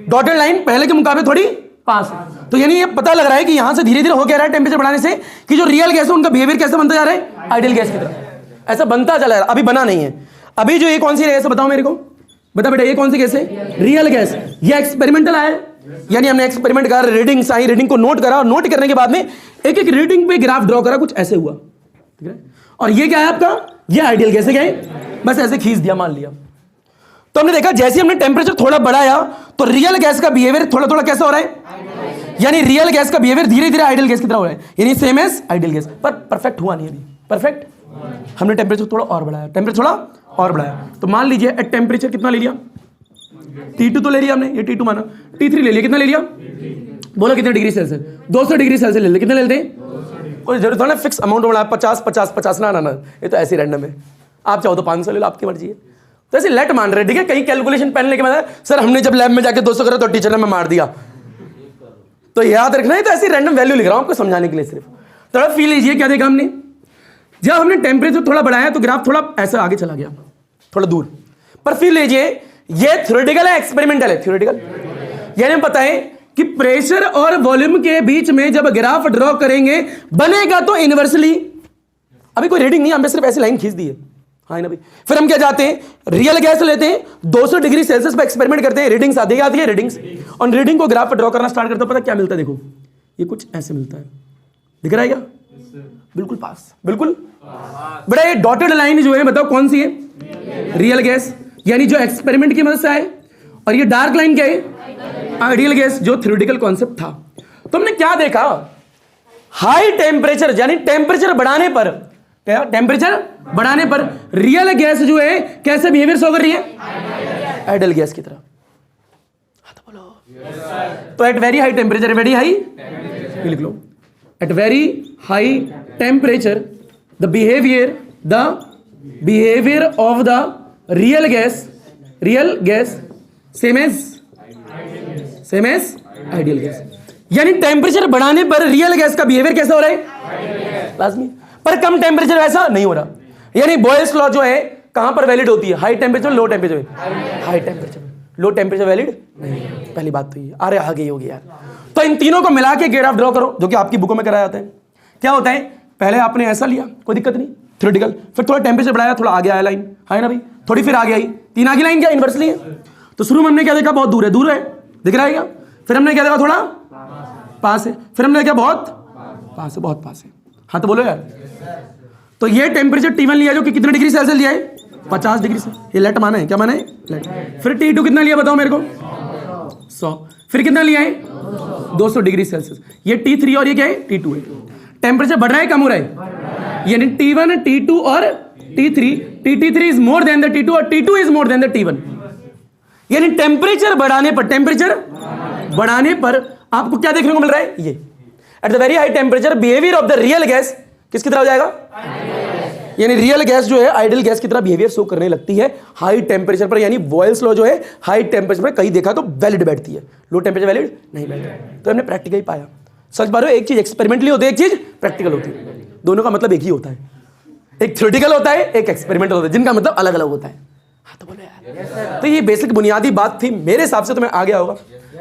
डॉटेड लाइन पहले के मुकाबले थोड़ी पास है। तो यानी ये पता लग रहा है कि यहां से धीरे धीरे हो क्या रहा है, टेम्परेचर बढ़ाने से, कि जो रियल गैस है उनका बिहेवियर कैसे बनता जा रहा है, आइडियल गैस की तरह, ऐसा बनता चला रहा है। अभी बना नहीं है, अभी जो ये कौन सी गैस है बताओ मेरे को, बता बेटा ये कौन सी गैस है, रियल गैस। ये एक्सपेरिमेंटल आया, यानी हमने एक्सपेरिमेंट करा, रीडिंग्स आई, रीडिंग को नोट करा, और नोट करने के बाद में एक एक रीडिंग पे ग्राफ ड्रॉ करा, कुछ ऐसे हुआ, ठीक है। और ये क्या है आपका ये आइडियल गैस है क्या है? बस ऐसे खींच दिया, मान लिया। तो हमने देखा जैसे हमने टेम्परेचर थोड़ा बढ़ाया तो रियल गैस का बिहेवियर थोड़ा थोड़ा कैसा हो रहा है, यानी रियल गैस का बिहेवियर धीरे धीरे आइडियल गैस की तरह हो रहा है, यानी सेम एज आइडियल गैस। पर परफेक्ट हुआ नहीं अभी, परफेक्ट। हमने टेम्परेचर थोड़ा और बढ़ाया, टेम्परेचर थोड़ा और बढ़ाया, तो मान लीजिए एट टेम्परेचर कितना ले लिया, T2 तो ले लिया हमने, ये T2 माना, T3 ले लिया, कितना ले लिया, बोलो कितने डिग्री सेल्सियस, 200 डिग्री सेल्सियस ले लिया, कितने ले लेते हैं, कोई जरूरत है ना फिक्स अमाउंट बढ़ाया, 50 50 50 ना, ये तो ऐसे रैंडम है, आप चाहो तो 500 ले लो, आपकी मर्जी है। तो ऐसे लेट मान रहे, ठीक है, कहीं कैलकुलेशन पेन लेके माना, सर हमने जब लैब में जाके 200 करा तो टीचर ने मैं मार दिया, तो याद रखना है, तो ऐसी रैंडम वैल्यू लिख रहा हूं आपको समझाने के लिए सिर्फ। थोड़ा फील लीजिए, क्या देखा हमने, जब हमने टेम्परेचर थोड़ा बढ़ाया तो ग्राफ थोड़ा ऐसा आगे चला गया, थोड़ा दूर, पर फील लीजिए ये थ्योरेटिकल है एक्सपेरिमेंटल है, थ्योरेटिकल यानी हम बताएं कि प्रेशर और वॉल्यूम के बीच में जब ग्राफ ड्रॉ करेंगे बनेगा तो इनवर्सली, अभी कोई रीडिंग नहीं, हमने सिर्फ ऐसी लाइन खींच दी है, हाँ ना भाई। फिर हम क्या जाते हैं, रियल गैस लेते हैं, 200 डिग्री सेल्सियस पे एक्सपेरिमेंट करते हैं, रीडिंग्स आती है रीडिंग्स, और रीडिंग को ग्राफ पर ड्रॉ करना स्टार्ट करते हो, पता क्या मिलता है, देखो ये कुछ ऐसे मिलता है, दिख रहा है क्या, बिल्कुल पास, बिल्कुल बड़ा। ये डॉटेड लाइन जो है बताओ कौन सी है, रियल गैस, यानी जो एक्सपेरिमेंट की मदद से आए, और ये डार्क लाइन क्या है, आइडियल गैस, जो थ्योरेटिकल कॉन्सेप्ट था। तो हमने क्या देखा, हाई टेम्परेचर यानी टेम्परेचर बढ़ाने पर, क्या टेम्परेचर बढ़ाने पर रियल गैस जो है कैसे बिहेवियर शो कर रही है, आइडियल गैस की तरह। हाँ तो बोलो, तो at very high temperature, very high लिख लो, at very high temperature the behaviour of the real gas same as ideal gas, यानी टेम्परेचर बढ़ाने पर रियल गैस का बिहेवियर कैसा हो रहा है, लाजमी, पर कम टेम्परेचर वैसा नहीं हो रहा, यानी बॉयल्स लॉ जो है कहां पर वैलिड होती है, high temperature low temperature, high temperature, low temperature valid नहीं, पहली बात तो ये, अरे आगे होगी यार। तो इन तीनों को मिला के ग्राफ ड्रॉ करो, जो कि आपकी बुकों में कराया जाता है। क्या होता है, पहले आपने ऐसा लिया, कोई दिक्कत नहीं, थ्योरेटिकल, फिर थोड़ा टेम्परेचर बढ़ाया, थोड़ा आगे आया लाइन, है ना भाई, थोड़ी फिर आगे आई, 3 आगे लाइन क्या इनवर्सली है। तो शुरू में हमने क्या देखा, बहुत दूर है, दिख रहा है क्या, फिर हमने क्या देखा, थोड़ा पास है, फिर हमने देखा बहुत पास है, बहुत पास है, हाँ तो बोलो यार। तो ये टेम्परेचर T1 लिया जो कि कितने डिग्री सेल्सियस लिया है, 50 डिग्री से, ये लेट माना है, क्या माना है, लेट। फिर T2 कितना लिया बताओ मेरे को, 100, फिर कितना लिया है, 200 डिग्री सेल्सियस, ये T3 और ये क्या है, T2 है। टेम्परेचर बढ़ रहा है कम हो रहा है, यानी T1 T2 और T3, T3 is more than the T2 और T2 is more than the T1, यानी टेम्परेचर बढ़ाने पर आपको क्या देखने को मिल रहा है, ये eight the very high temperature behaviour of the real gas किसकी तरह हो जाएगा, यानी रियल गैस जो है आइडियल गैस की तरह बिहेवियर शो करने लगती है हाई टेम्परेचर पर, यानी बॉयल्स लॉ जो है हाई टेम्परेचर पर कहीं देखा तो वैलिड बैठती है, लो टेम्परेचर वैलिड नहीं बैठती। तो हमने प्रैक्टिकली पाया, सच बात है, एक चीज एक्सपेरिमेंटली होती है, एक चीज प्रैक्टिकल होती है, दोनों का मतलब एक ही होता है, एक थ्योरेटिकल होता है, एक एक्सपेरिमेंटल होता है, जिनका मतलब अलग अलग होता है। हाँ तो बोलो यार, तो ये बेसिक बुनियादी बात थी मेरे हिसाब से, तुम्हें आ गया होगा,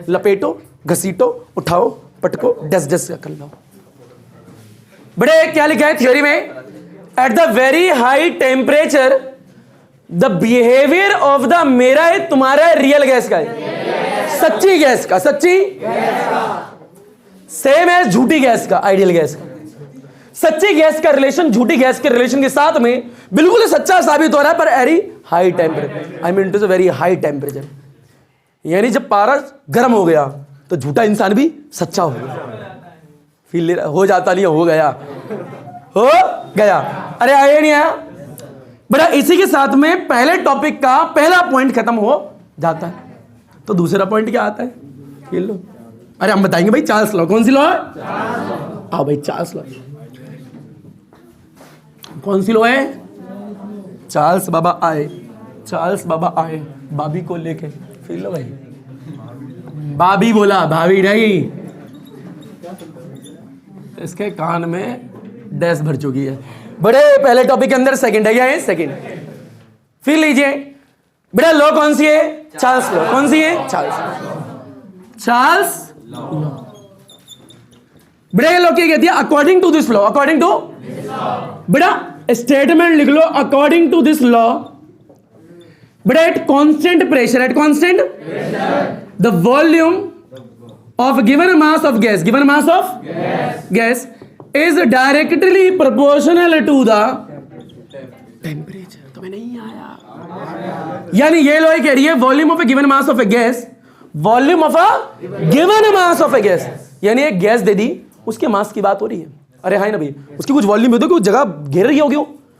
लपेटो घसीटो उठाओ पटको डस डस कर लो। बड़े क्या लिखा है थ्योरी में, eight the very high temperature the behaviour of the, मेरा है तुम्हारा है, रियल गैस का है, सच्ची गैस का, सच्ची सेम है झूठी गैस का, आइडियल गैस का। सच्ची गैस का रिलेशन झूठी गैस के रिलेशन के साथ में बिल्कुल सच्चा साबित हो रहा है, पर very high temperature, I mean to very high temperature, यानी जब पारा गर्म हो गया तो झूठा इंसान भी सच्चा हो गया, फील हो जाता नहीं, हो गया, हो गया, अरे आया नहीं आया। बड़ा इसी के साथ में पहले टॉपिक का पहला पॉइंट खत्म हो जाता है, तो दूसरा पॉइंट क्या आता है, ये लो, अरे हम बताएंगे भाई चार्ल्स लॉ, कौन सी लॉ है, आओ भाई चार्ल्स लॉ, कौन सी लॉ है, चार्ल्स बाबा आए भाभी को लेके, फील लो भाई, भाभी बोला, भाभी नहीं, इसके कान में डैश भर चुकी है। बड़े पहले टॉपिक के अंदर सेकंड है, क्या है, सेकंड, फिर लीजिए बेटा लॉ कौन सी है, चार्ल्स लॉ, कौन सी है, चार्ल्स लॉ। बेटा ये लॉ क्या कहती है, according to this law, according to, बेटा स्टेटमेंट लिख लो, अकॉर्डिंग टू दिस लॉ, बेटा at constant pressure, at constant the volume of given mass of gas is directly proportional to the temperature. तो मैं नहीं आया। यानी ये लो कह रही है volume of a given mass of a gas, volume of a given mass of a gas, यानी एक गैस दे दी, उसके मास की बात हो रही है। अरे हाँ ना भाई, उसकी कुछ वॉल्यूम हो तो कुछ जगह घेर रही होगी,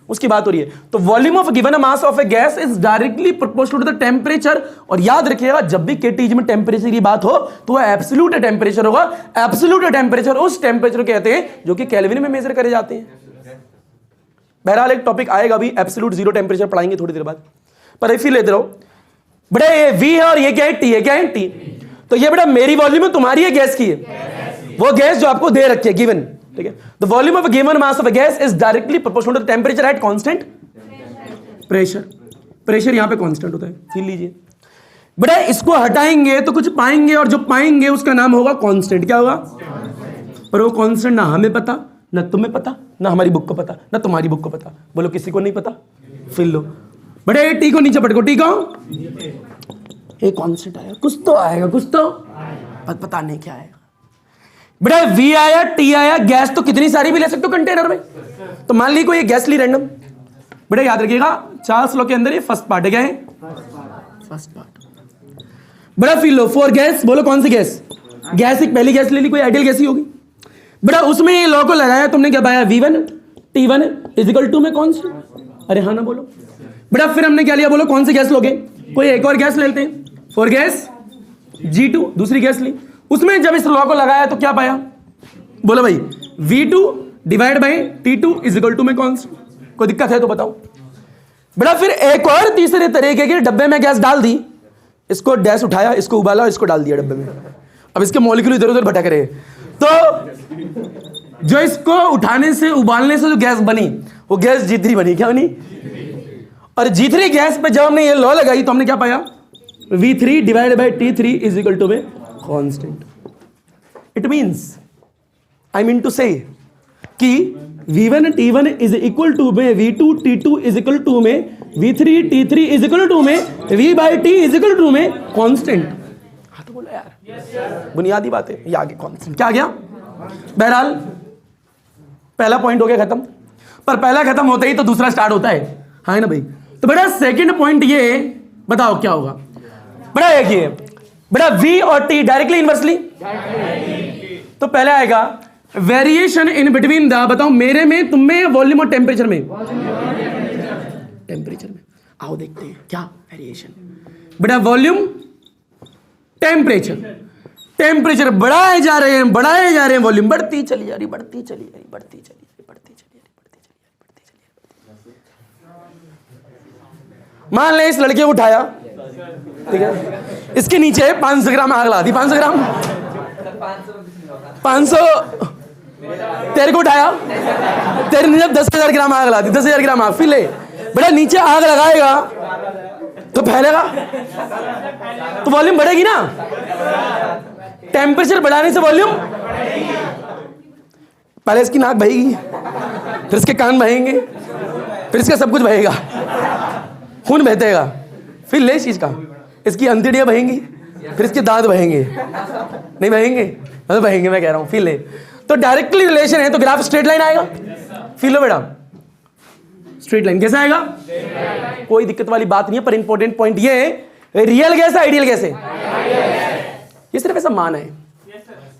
उसकी बात हो रही है। तो volume of given mass of a gas is directly proportional to the temperature. और याद रखिएगा जब भी केटीज में टेम्परेचर की बात हो तो वह एब्सोल्यूट टेम्परेचर होगा। एब्सोल्यूट टेम्परेचर उस टेम्परेचर कहते हैं जो कि केल्विन में मेजर करे जाते हैं। बहरहाल एक टॉपिक आएगा भी, एब्सोल्यूट जीरो टेम्परेचर पढ़ाएंगे थोड़ी देर बाद, पर इफ लेते रहो बेटा। ये वी है और ये क्या है, टी है। क्या है, टी। तो ये बेटा मेरी वॉल्यूम है, तुम्हारी है, गैस की है, वो गैस जो आपको दे रखी है गिवन, ठीक है। The volume of a given mass of a gas is directly proportional to the temperature at constant pressure. Pressure यहां पे कांस्टेंट होता है, फील लीजिए बेटा। इसको हटाएंगे तो कुछ पाएंगे, और जो पाएंगे उसका नाम होगा कांस्टेंट। क्या होगा? पर वो कांस्टेंट ना हमें पता, ना तुम्हें पता, ना हमारी बुक को पता, ना तुम्हारी बुक को पता। बोलो किसी को नहीं पता, फिर लो बेटा। ये टी को नीचे पटको, टी को एक कांस्टेंट आया, कुछ तो आएगा, कुछ तो पता नहीं क्या आएगा बेटा। वी आया, टी आया, गैस तो कितनी सारी भी ले सकते हो कंटेनर में। तो मान ली कोई गैस ली रैंडम बेटा, याद रखिएगा चार्ल्स लॉ के अंदर ये फर्स्ट पार्ट है। क्या है? फर्स्ट पार्ट बेटा। फिर लो फोर गैस, बोलो कौन सी गैस? गैस एक पहली गैस ले ली, कोई आइडियल गैस ही होगी बेटा। उसमें ये लॉ को लगाया तुमने, क्या पाया? V1 T1 इजिकल टू में कौन सी? अरे हाँ ना बोलो बेटा। फिर हमने क्या लिया, बोलो कौन सी गैस लोगे? कोई एक और गैस ले लेते हैं, फोर गैस G2 दूसरी गैस ली। उसमें जब इस लॉ को लगाया तो क्या पाया? बोलो भाई V2 divide by T2 is equal to में कौन सी? कोई दिक्कत है तो बताओ बेटा। फिर एक और तीसरे तरीके के डब्बे में गैस डाल दी, इसको डैश उठाया, इसको उबाला, इसको डाल दिया डब्बे में। अब इसके मॉलिक्यूल इधर उधर भटक रहे, तो जो इसको उठाने से उबालने से जो गैस बनी वो गैस G3 बनी। क्या बनी? और G3 गैस पे जब हमने ये लॉ लगाई तो हमने क्या पाया? V3 divide by T3 is equal to में constant. It means I mean to say कि V1 T1 is equal to में V2 T2 is equal to में V3 T3 is equal to में V by T is equal to में constant. हाँ तो बोलो यार, बुनियादी बात है ये। आगे कांस्टेंट क्या आ गया? बहरहाल पहला पॉइंट हो गया खत्म। पर पहला खत्म होता ही तो दूसरा स्टार्ट होता है, हाँ ना भाई। तो बेटा सेकंड पॉइंट ये बताओ क्या होगा बेटा? एक ये बेटा V और T डायरेक्टली इनवर्सली। तो पहले आएगा वेरिएशन इन बिटवीन द, बताओ मेरे में, तुम में, वॉल्यूम और टेम्परेचर में। टेम्परेचर में आओ देखते हैं क्या वेरिएशन बेटा। वॉल्यूम, टेम्परेचर, टेम्परेचर बढ़ाए जा रहे हैं, बढ़ाए जा रहे हैं, वॉल्यूम बढ़ती चली जा रही, बढ़ती चली जा रही, बढ़ती चली जा रही, बढ़ती चली जा रही, बढ़ती चली जा रही। मान ले इस लड़के को उठाया, ठीक है, इसके नीचे 500 ग्राम आग लगा दी। 500 ग्राम 500 तेरे को उठाया, तेरे नीचे 10,000 ग्राम आग लगा दी। 10,000 ग्राम आग, फिर ले बेटा नीचे आग लगाएगा तो फैलेगा, तो वॉल्यूम बढ़ेगी ना। टेम्परेचर बढ़ाने से वॉल्यूम, पहले इसकी नाक बहेगी, फिर इसके कान बहेंगे, फिर इसका सब कुछ बहेगा, खून बहेगा, फिर ले चीज का इसकी अंतड़ियां बहेंगी, फिर इसके दांत बहेंगे, नहीं बहेंगे? मतलब बहेंगे, मैं कह रहा हूं, फिर ले। तो डायरेक्टली रिलेशन है तो ग्राफ स्ट्रेट लाइन आएगा। फिर लो बेटा स्ट्रेट लाइन कैसे आएगा? कोई दिक्कत वाली बात नहीं है, पर इंपॉर्टेंट पॉइंट ये है रियल गैस है आइडियल गैस है? ये सिर्फ ऐसा माना है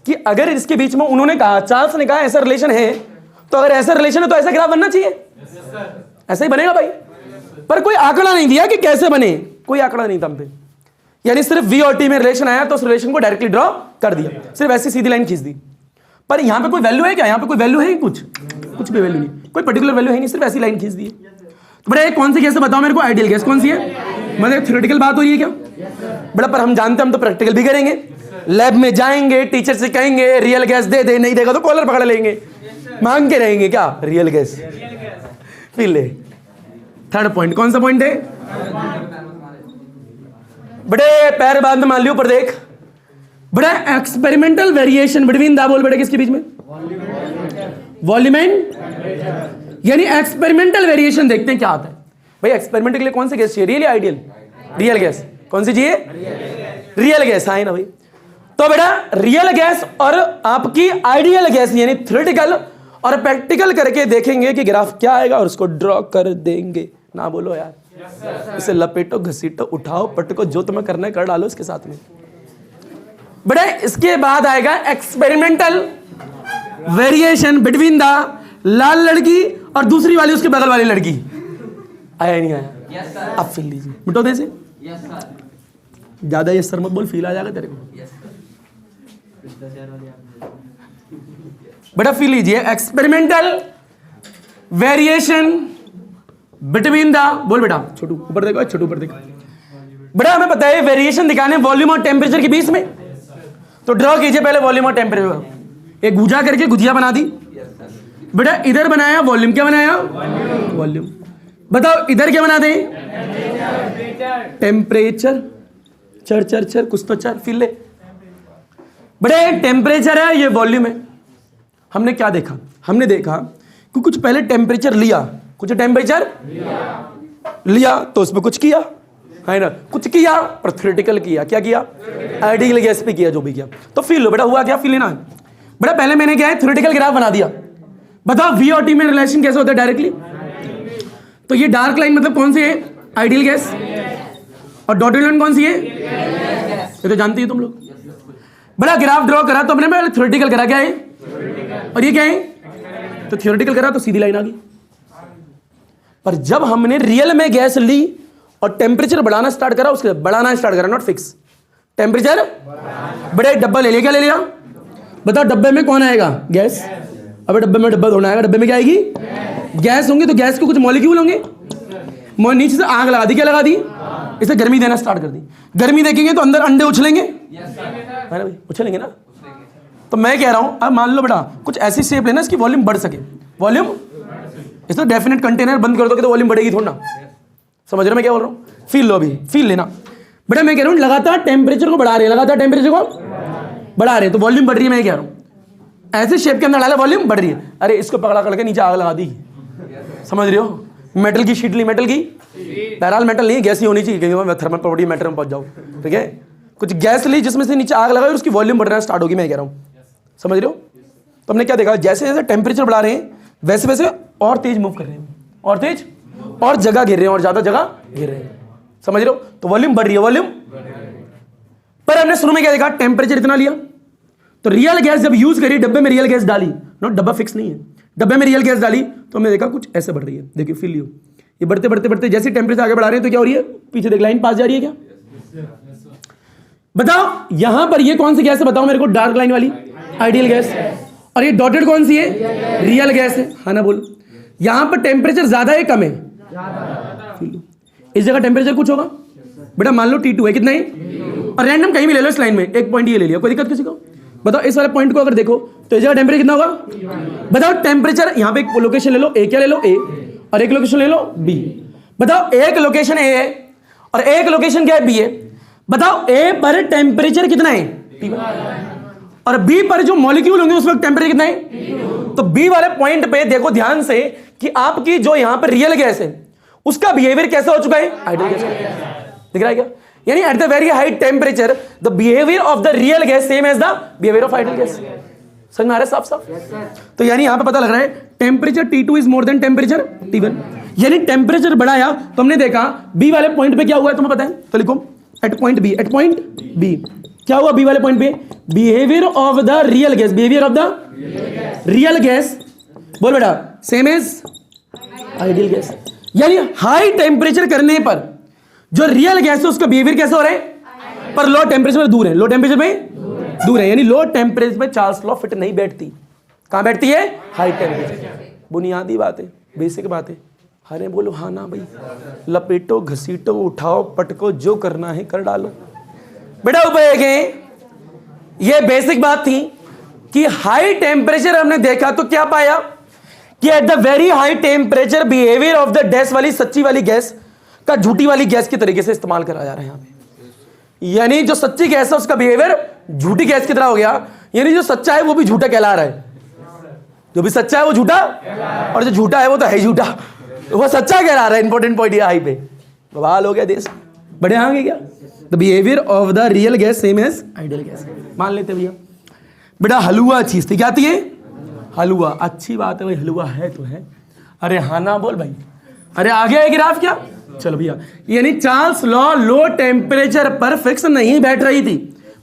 कि अगर इसके बीच में, उन्होंने कहा, चार्ल्स ने कहा ऐसा रिलेशन है, तो अगर ऐसा रिलेशन है तो ऐसा ग्राफ बनना चाहिए। ऐसा ही बनेगा भाई, पर कोई आंकड़ा नहीं दिया कि कैसे बने, कोई आंकड़ा नहीं था हम पे। यानी सिर्फ V और T में रिलेशन आया तो उस रिलेशन को डायरेक्टली ड्रॉ कर दिया, सिर्फ ऐसी सीधी लाइन खींच दी। पर यहां पे कोई वैल्यू है क्या? यहां पे कोई वैल्यू है? कुछ भी वैल्यू नहीं, कोई पर्टिकुलर वैल्यू है नहीं, सिर्फ ऐसी लाइन खींच दी। तो बड़ा कौन सी गैस बताओ मेरे को? आइडियल गैस कौन सी है? मतलब थ्योरेटिकल बात हो रही है क्या बड़ा? पर हम जानते हैं, हम तो प्रैक्टिकल भी करेंगे, लैब में जाएंगे, टीचर से कहेंगे रियल गैस दे दे, नहीं देगा तो कॉलर पकड़ लेंगे, मांग के रहेंगे क्या? Real gas. फिर ले थर्ड पॉइंट, कौन सा पॉइंट है बड़े? पैर बांध मान लियो, पर देख बड़ा एक्सपेरिमेंटल वेरिएशन बिटवीन द, बोल बेटे किसके बीच में? वॉल्यूम एंड, यानी एक्सपेरिमेंटल वेरिएशन देखते हैं क्या आता है भाई। एक्सपेरिमेंट के लिए कौन सी गैस चाहिए? रियल या आइडियल? Real gas. कौन सी चाहिए? Real gas. हाँ ना भाई। तो बेटा रियल गैस और आपकी आइडियल गैस यानी थ्योरेटिकल और प्रैक्टिकल करके देखेंगे कि ग्राफ क्या आएगा और उसको ड्रॉ कर देंगे। ना बोलो यार, इसे लपेटो, घसीटो, उठाओ, पटको, जो तुम्हें करना है कर डालो इसके साथ में। बेटा इसके बाद आएगा एक्सपेरिमेंटल वेरिएशन बिटवीन द लाल लड़की और दूसरी वाली उसके बगल वाली लड़की। आया नहीं आया? yes, अब फील लीजिए, मिटो दे से। ज्यादा ये सर मत बोल, फील आ जाएगा तेरे को। बेटा फील लीजिए, एक्सपेरिमेंटल वेरिएशन बिटवीन द, बोल बेटा, छोटू ऊपर देखो, छोटू ऊपर देखो। बेटा हमें पता है वेरिएशन दिखाने वॉल्यूम और टेम्परेचर के बीच में, तो ड्रॉ कीजिए पहले वॉल्यूम और टेम्परेचर। एक गुजा करके गुजिया बना दी। बेटा इधर बनाया वॉल्यूम, क्या बनाया? वॉल्यूम। बताओ इधर क्या बना दें? टेम्परेचर। चर चर चर, कुछ तो चर, फील ले। बेटा टेम्परेचर है, ये वॉल्यूम है। हमने क्या देखा? हमने देखा कि कुछ पहले टेम्परेचर लिया, कुछ टेम्परेचर लिया तो उसमें कुछ किया, है ना? कुछ किया पर थ्योरेटिकल किया। क्या किया? आइडियल गैस पे किया, जो भी किया। तो फील लो बेटा, हुआ क्या? फील लेना है। बेटा पहले मैंने क्या है, थ्योरेटिकल ग्राफ बना दिया। बताओ वी और टी में रिलेशन कैसे होता है डायरेक्टली? तो ये डार्क लाइन मतलब कौन सी है? Ideal gas. और डॉटेड लाइन कौन सी है? ये तो जानती है तुम लोग। बड़ा ग्राफ ड्रॉ करा तो हमने पहले थ्योरेटिकल करा, क्या है? और ये क्या है? तो थ्योरेटिकल करा तो सीधी लाइन आ गई। पर जब हमने रियल में गैस ली और टेम्परेचर बढ़ाना स्टार्ट करा, उसके बढ़ाना स्टार्ट करा, नॉट फिक्स टेम्परेचर। बड़ा एक डब्बा ले लिया, क्या ले लिया? बताओ डब्बे में कौन आएगा? गैस। अब डब्बे में डब्बा धोना आएगा, डब्बे में क्या आएगी? गैस होंगे। तो गैस के कुछ मॉलिक्यूल होंगे, नीचे से आग लगा दी, क्या लगा दी? इसे गर्मी देना स्टार्ट कर दी। गर्मी देखेंगे तो अंदर अंडे उछलेंगे, है ना भाई? उछलेंगे ना। तो मैं कह रहा हूं अब मान लो बेटा कुछ ऐसी शेप लेना इसकी वॉल्यूम बढ़ सके। वॉल्यूम इस तो डेफिनेट कंटेनर बंद कर दोगे तो वॉल्यूम बढ़ेगी थोड़ा ना। समझ रहे हो मैं क्या बोल रहा हूं? फील लो, अभी फील लेना। बेटा मैं कह रहा हूं लगातार टेम्परेचर को बढ़ा रहे हैं, लगातार टेम्परेचर को बढ़ा रहे हैं तो वॉल्यूम बढ़ रही है। मैं कह रहा हूं ऐसे शेप के अंदर डाला, वॉल्यूम बढ़ रही है। अरे इसको पकड़ा करके नीचे आग लगा दी, समझ रहे हो? मेटल की शीट ली, मेटल की, बहरहाल मेटल नहीं, गैस ही होनी चाहिए क्योंकि थर्मल प्रॉपर्टी मैटर में पहुंच जाओ, ठीक है? कुछ गैस ली जिसमें से नीचे आग लगाई और उसकी वॉल्यूम बढ़ना स्टार्ट होगी। मैं कह रहा हूं समझ रहे हो? तो हमने क्या देखा, जैसे जैसे टेम्परेचर बढ़ा रहे हैं वैसे वैसे और तेज मूव कर रहे हैं, और तेज, और जगह घेर रहे हैं, और ज्यादा जगह घेर रहे हैं। समझ रहे हो? तो वॉल्यूम बढ़ रही है, वॉल्यूम। पर हमने शुरू में क्या देखा? टेम्परेचर इतना लिया तो रियल गैस जब यूज करी, डब्बे में रियल गैस डाली, नॉट डब्बा फिक्स नहीं है, डब्बे में रियल गैस डाली तो हमने देखा कुछ ऐसे बढ़ रही है। देखिए फील लियो, ये बढ़ते बढ़ते बढ़ते जैसे टेम्परेचर आगे बढ़ा रहे हैं तो क्या हो रही है? पीछे देख लाइन पास जा रही है क्या? बताओ यहां पर ये कौन सी गैस है? बताओ मेरे को। डार्क लाइन वाली आइडियल गैस, और ये डॉटेड कौन सी है? रियल गैस है, हाँ ना? बोलो। यहां पर टेम्परेचर ज्यादा है कम है? इस जगह टेम्परेचर कुछ होगा। बेटा मान लो T2 है, कितना है? और रैंडम कहीं भी ले लो इस लाइन में, एक पॉइंट ये ले लिया, कोई दिक्कत किसी को? बताओ इस वाले पॉइंट को अगर देखो तो इस जगह टेम्परेचर कितना होगा? बताओ टेम्परेचर यहां पे एक लोकेशन ले लो A, क्या ले लो? A, और एक लोकेशन ले लो B। बताओ एक लोकेशन A है और एक लोकेशन क्या है? B है। बताओ A पर टेम्परेचर कितना है? T1। और B पर जो मॉलिक्यूल होंगे उस वक्त टेम्परेचर कितना है? तो B वाले पॉइंट पे देखो ध्यान से कि आपकी जो यहां पर रियल गैस है उसका बिहेवियर कैसा हो चुका है? Ideal gas. दिख रहा है क्या? यानी at the very high temperature the behaviour of the real gas same as the behaviour of ideal gas. समझ में आ रहा है साफ साफ? तो यानी यहां पे पता लग रहा है temperature T2 is more then temperature T1। यानी टेम्परेचर बढ़ाया तो हमने देखा B वाले पॉइंट पे क्या हुआ है तुम्हें पता है? तो लिखो at point B, at point B क्या हुआ? B वाले पॉइंट पे behaviour of the real gas, behaviour of the real gas, बोल बेटा, सेम एज आइडियल गैस। यानी हाई टेम्परेचर करने पर जो रियल गैस है उसका बिहेवियर कैसा हो रहा है? पर लो टेम्परेचर में दूर है, लो टेम्परेचर में दूर है। यानी लो टेम्परेचर में चार्ल्स लॉ फिट नहीं बैठती। कहां बैठती है? High temperature. बुनियादी बातें, बेसिक बातें। अरे बोलो हाँ ना भाई, लपेटो, घसीटो, उठाओ, पटको, जो करना है कर डालो। बेटा ऊपर ये बेसिक बात थी कि हाई टेम्परेचर हमने देखा तो क्या पाया कि eight the very high temperature behaviour of the dash वाली सच्ची वाली गैस का झूठी वाली गैस के तरीके से इस्तेमाल करा जा रहा है यहां पे। यानी जो सच्ची गैस है उसका बिहेवियर झूठी गैस की तरह हो गया। यानी जो सच्चा है वो भी झूठा कहला रहा है, जो भी सच्चा है वो झूठा, और जो झूठा है वो तो है झूठा, वो सच्चा कहला रहा है। इंपॉर्टेंट पॉइंट ये हाई पे बवाल हो गया देश, बड़े आगे क्या? The behaviour of the real gas same as ideal gas. मान लेते भैया बेटा हलवा चीज थी, क्या थी? हलवा, अच्छी बात है भाई, हलवा है तो है। अरे हाँ ना बोल भाई। अरे आ गया है ग्राफ क्या? चलो भैया, यानी चार्ल्स लॉ लो टेम्परेचर पर फिक्स नहीं बैठ रही थी,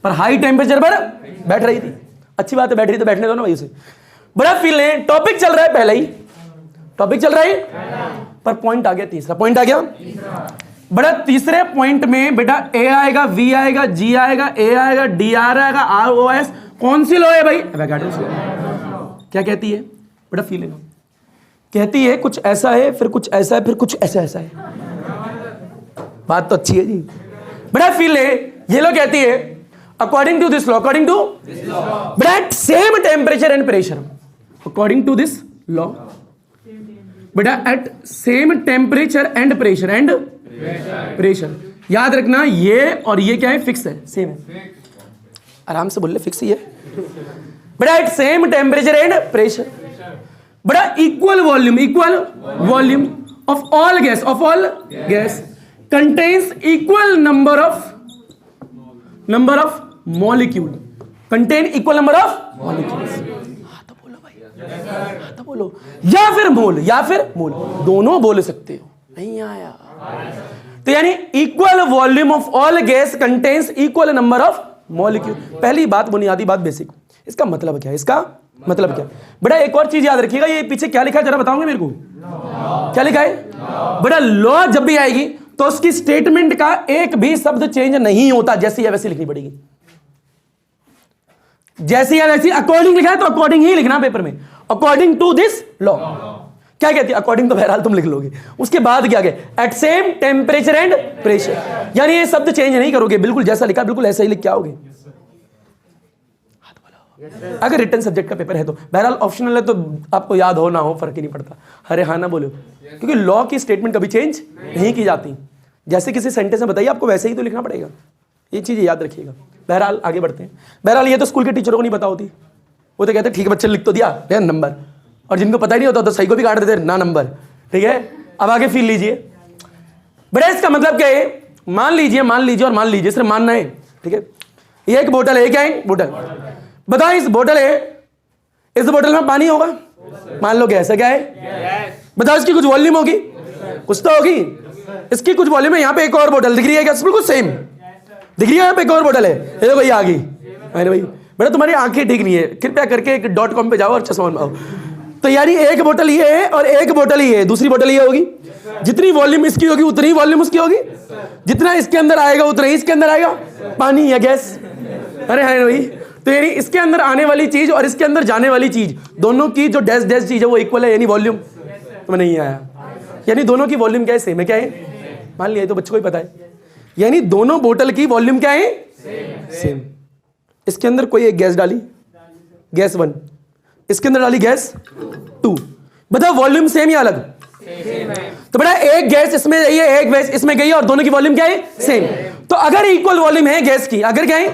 पर हाई टेम्परेचर पर बैठ रही थी। अच्छी बात है, बैठ रही तो बैठने दो ना भाई उसे। बड़ा फील है, टॉपिक चल रहा है, पहला ही टॉपिक चल रहा है, पर पॉइंट आ गया, तीसरा पॉइंट आ गया। बड़ा तीसरे पॉइंट में बेटा ए आएगा, वी आएगा, जी आएगा, ए आएगा, डी आर आएगा, आर ओ एस। कौन सी लॉ है भाई? Avogadro's law. क्या कहती है? बड़ा फील है, कहती है कुछ ऐसा है, फिर कुछ ऐसा है, फिर कुछ ऐसा ऐसा है। बात तो अच्छी है जी। बड़ा फील है, ये लो कहती है according to this law, according to but same temperature and pressure, according to this law बेटा at same temperature and pressure याद रखना, ये और ये क्या है? फिक्स है, सेम है। आराम से बोल ले, फिक्स ही है बेटा। At same temperature and pressure बेटा equal volume of all gas contains equal number of molecule, contain equal number of molecules। हाँ तो बोलो भाई, हाँ तो बोलो। या फिर मोल, दोनों बोल सकते हो। नहीं आया तो यानी equal volume of all gas contains equal number of molecule. पहली बात, बुनियादी बात, बेसिक। इसका मतलब क्या है? इसका मतलब क्या? बेटा एक और चीज याद रखिएगा, ये पीछे क्या लिखा है जरा बताओगे मेरे को? क्या लिखा है बेटा? लॉ जब भी आएगी तो उसकी स्टेटमेंट का एक भी शब्द चेंज नहीं होता, जैसी है वैसी लिखनी पड़ेगी। जैसी है वैसी, अकॉर्डिंग लिखा है तो अकॉर्डिंग ही लिखना पेपर में, अकॉर्डिंग टू दिस लॉ। क्या कहती है? अकॉर्डिंग तो बहरहाल तुम लिख लोगे, उसके बाद क्या गया? At same temperature and pressure, यानी ये शब्द चेंज नहीं करोगे, बिल्कुल जैसा लिखा बिल्कुल ऐसा ही लिख के आओगे। अगर रिटन सब्जेक्ट का पेपर है तो बहरहाल ऑप्शनल है तो आपको याद हो ना हो फर्क ही नहीं पड़ता। अरे हाँ ना बोलो, क्योंकि लॉ की स्टेटमेंट कभी चेंज नहीं की जाती। जैसे किसी सेंटेंस में बताइए आपको वैसे ही तो लिखना पड़ेगा, ये चीज याद रखिएगा। बहरहाल आगे बढ़ते हैं। बहरहाल ये तो स्कूल के टीचरों को नहीं पता होती, वो तो कहते ठीक है बच्चे लिख तो दिया नंबर, और जिनको पता ही नहीं होता तो सही को भी काट देते ना नंबर। ठीक है, अब आगे फील लीजिए बेटा। इसका मतलब क्या है? मान लीजिए और मान लीजिए, सिर्फ मानना है। ठीक है, ये एक बोतल है, क्या है? बोतल। बताओ इस बोतल है, इस बोतल में पानी होगा, मान लो गैस है, क्या है? बताओ इसकी कुछ वॉल्यूम होगी, कुछ तो होगी। इसकी कुछ वॉल्यूम है। यहाँ पे एक और बोतल दिख रही है, क्या बिल्कुल सेम दिख रही है? यहाँ पे एक और बोतल है, ये देखो ये आ गई। अरे भाई बेटा तुम्हारी आंखें ठीक नहीं है, कृपया करके .com पे जाओ और चश्मा बनवाओ। तो यानी एक बोतल ये है और एक बोतल ये है, दूसरी बोतल ये होगी। जितनी वॉल्यूम इसकी होगी उतनी ही वॉल्यूम उसकी होगी, जितना इसके अंदर आएगा उतना ही इसके अंदर आएगा, पानी या गैस। अरे हाँ भाई, तो यानी इसके अंदर आने वाली चीज और इसके अंदर जाने वाली चीज, दोनों की जो डैश डैश चीज है वो इक्वल है, यानी वॉल्यूम। तो नहीं आया, यानी दोनों की वॉल्यूम क्या है? सेम है। क्या है? मान लिया, तो बच्चों को ही पता है। यानी दोनों बोतल की वॉल्यूम क्या है? सेम। इसके अंदर कोई एक गैस डाली, गैस 1, इसके अंदर डाली गैस 2, बताओ वॉल्यूम सेम या अलग? तो बेटा एक गैस इसमें गई है, एक गैस इसमें गई है, और दोनों की वॉल्यूम क्या है? सेम। तो अगर इक्वल वॉल्यूम है गैस की, अगर क्या है?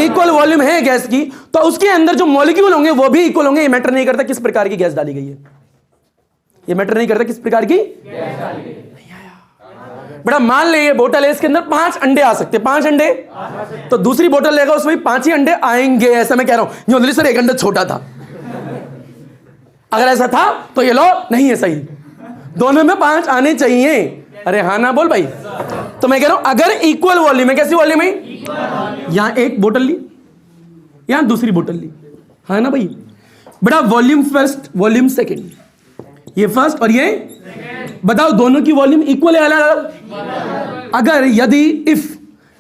इक्वल वॉल्यूम है गैस की, तो उसके अंदर जो मॉलिक्यूल होंगे वो भी इक्वल होंगे। ये मैटर नहीं करता किस प्रकार की गैस डाली गई है, ये मैटर नहीं करता किस प्रकार की गैस डाली गई। नहीं आया बेटा। मान ले ये बोतल है, इसके अंदर 5 अंडे आ सकते, 5 अंडे, तो दूसरी बोतल लेगा उसमें 5 ही अंडे आएंगे, ऐसा मैं कह रहा हूं। ये सर एक अंडा छोटा था, अगर ऐसा था तो ये लॉ नहीं है सही, दोनों में 5 आने चाहिए। अरे हाँ ना बोल भाई। तो मैं कह रहा हूं अगर इक्वल वॉल्यूम है, कैसी वॉल्यूम है? यहां एक बोतल ली, यहां दूसरी बोतल ली, हाँ ना भाई। बेटा वॉल्यूम फर्स्ट, वॉल्यूम सेकंड, ये फर्स्ट और ये, बताओ दोनों की वॉल्यूम इक्वल है अलग अलग? अगर यदि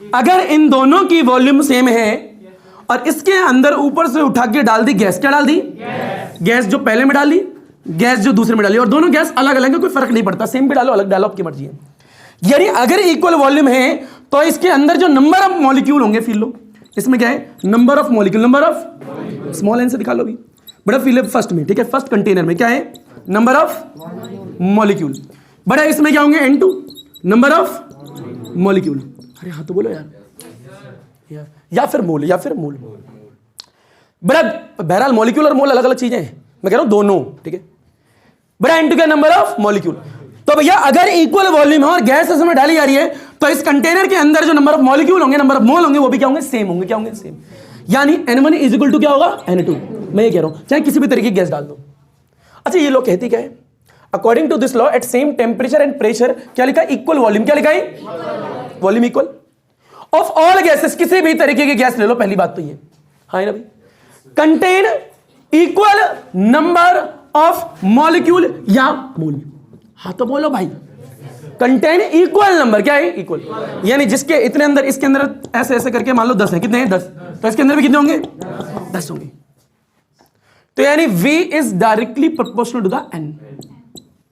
अगर इन दोनों की वॉल्यूम सेम है और इसके अंदर ऊपर से उठा के डाल दी गैस, क्या डाल दी? गैस जो पहले में डाली, गैस जो दूसरे में डाली, और दोनों गैस अलग अलग है, कोई फर्क नहीं पड़ता, सेम भी डालो अलग डालो, आपकी मर्जी है। यानी अगर इक्वल वॉल्यूम है तो इसके अंदर जो नंबर ऑफ मॉलिक्यूल होंगे, फील लो इसमें क्या है? Number of molecule, number of small N से दिखा लो भी बड़ा, फील फर्स्ट में, ठीक है, फर्स्ट कंटेनर में क्या है? Number of molecule. बड़ा इसमें क्या होंगे? N2, number of molecule. अरे हाँ तो बोलो यार, या फिर मोल, या फिर मोल। बड़ा बहरहाल मॉलिक्यूल और मोल अलग अलग चीजें हैं, मैं कह रहा हूं दोनों, ठीक है। बड़ा N2 का नंबर ऑफ मॉलिक्यूल। तो भैया अगर इक्वल वॉल्यूम है और गैस इसमें डाली जा रही है तो इस कंटेनर के अंदर जो नंबर ऑफ मॉलिक्यूल होंगे, नंबर ऑफ मोल होंगे, वो भी क्या होंगे? सेम होंगे। क्या होंगे? सेम। यानी N1 इज इक्वल टू क्या होगा N2। मैं ये कह रहा हूं चाहे किसी भी तरीके की गैस डाल दो। अच्छा ये लोग कहती क्या है, according to this law at same temperature and pressure क्या लिखा है, इक्वल वॉल्यूम। क्या लिखा है, volume equal of all gases. किसी भी तरीके की गैस ले लो, पहली बात तो ये हाँ ना भाई, contain equal number of molecule या मोल। हाँ तो बोलो भाई, कंटेन इक्वल नंबर, क्या है इक्वल, यानी जिसके इतने अंदर इसके अंदर ऐसे ऐसे करके मान लो 10 है, कितने हैं 10, तो इसके अंदर भी कितने होंगे 10 होंगे। तो यानी V is directly proportional to the N।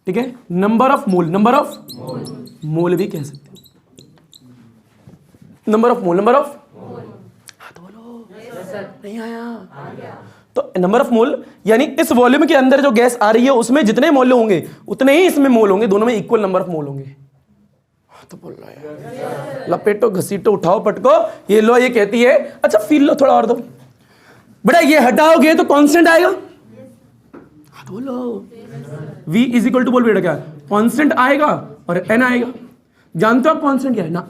ठीक है, number of mole, number of mole भी कह सकते हैं, number of mole, number of, हाँ तो बोलो नहीं आया, तो नंबर ऑफ मोल यानी इस वॉल्यूम के अंदर जो गैस आ रही है उसमें जितने मोल होंगे उतने ही इसमें मोल होंगे, दोनों में इक्वल नंबर ऑफ मोल होंगे। तो बोल रहा है लपेटो घसीटो उठाओ पटको, ये लो ये कहती है। अच्छा फील लो थोड़ा और दो बेटा, ये हटाओगे तो कांस्टेंट आएगा। हाँ तो बोलो V इज इक्वल टू, बोल बेटा क्या कांस्टेंट आएगा और N आएगा। जानते हो आप कांस्टेंट क्या है ना,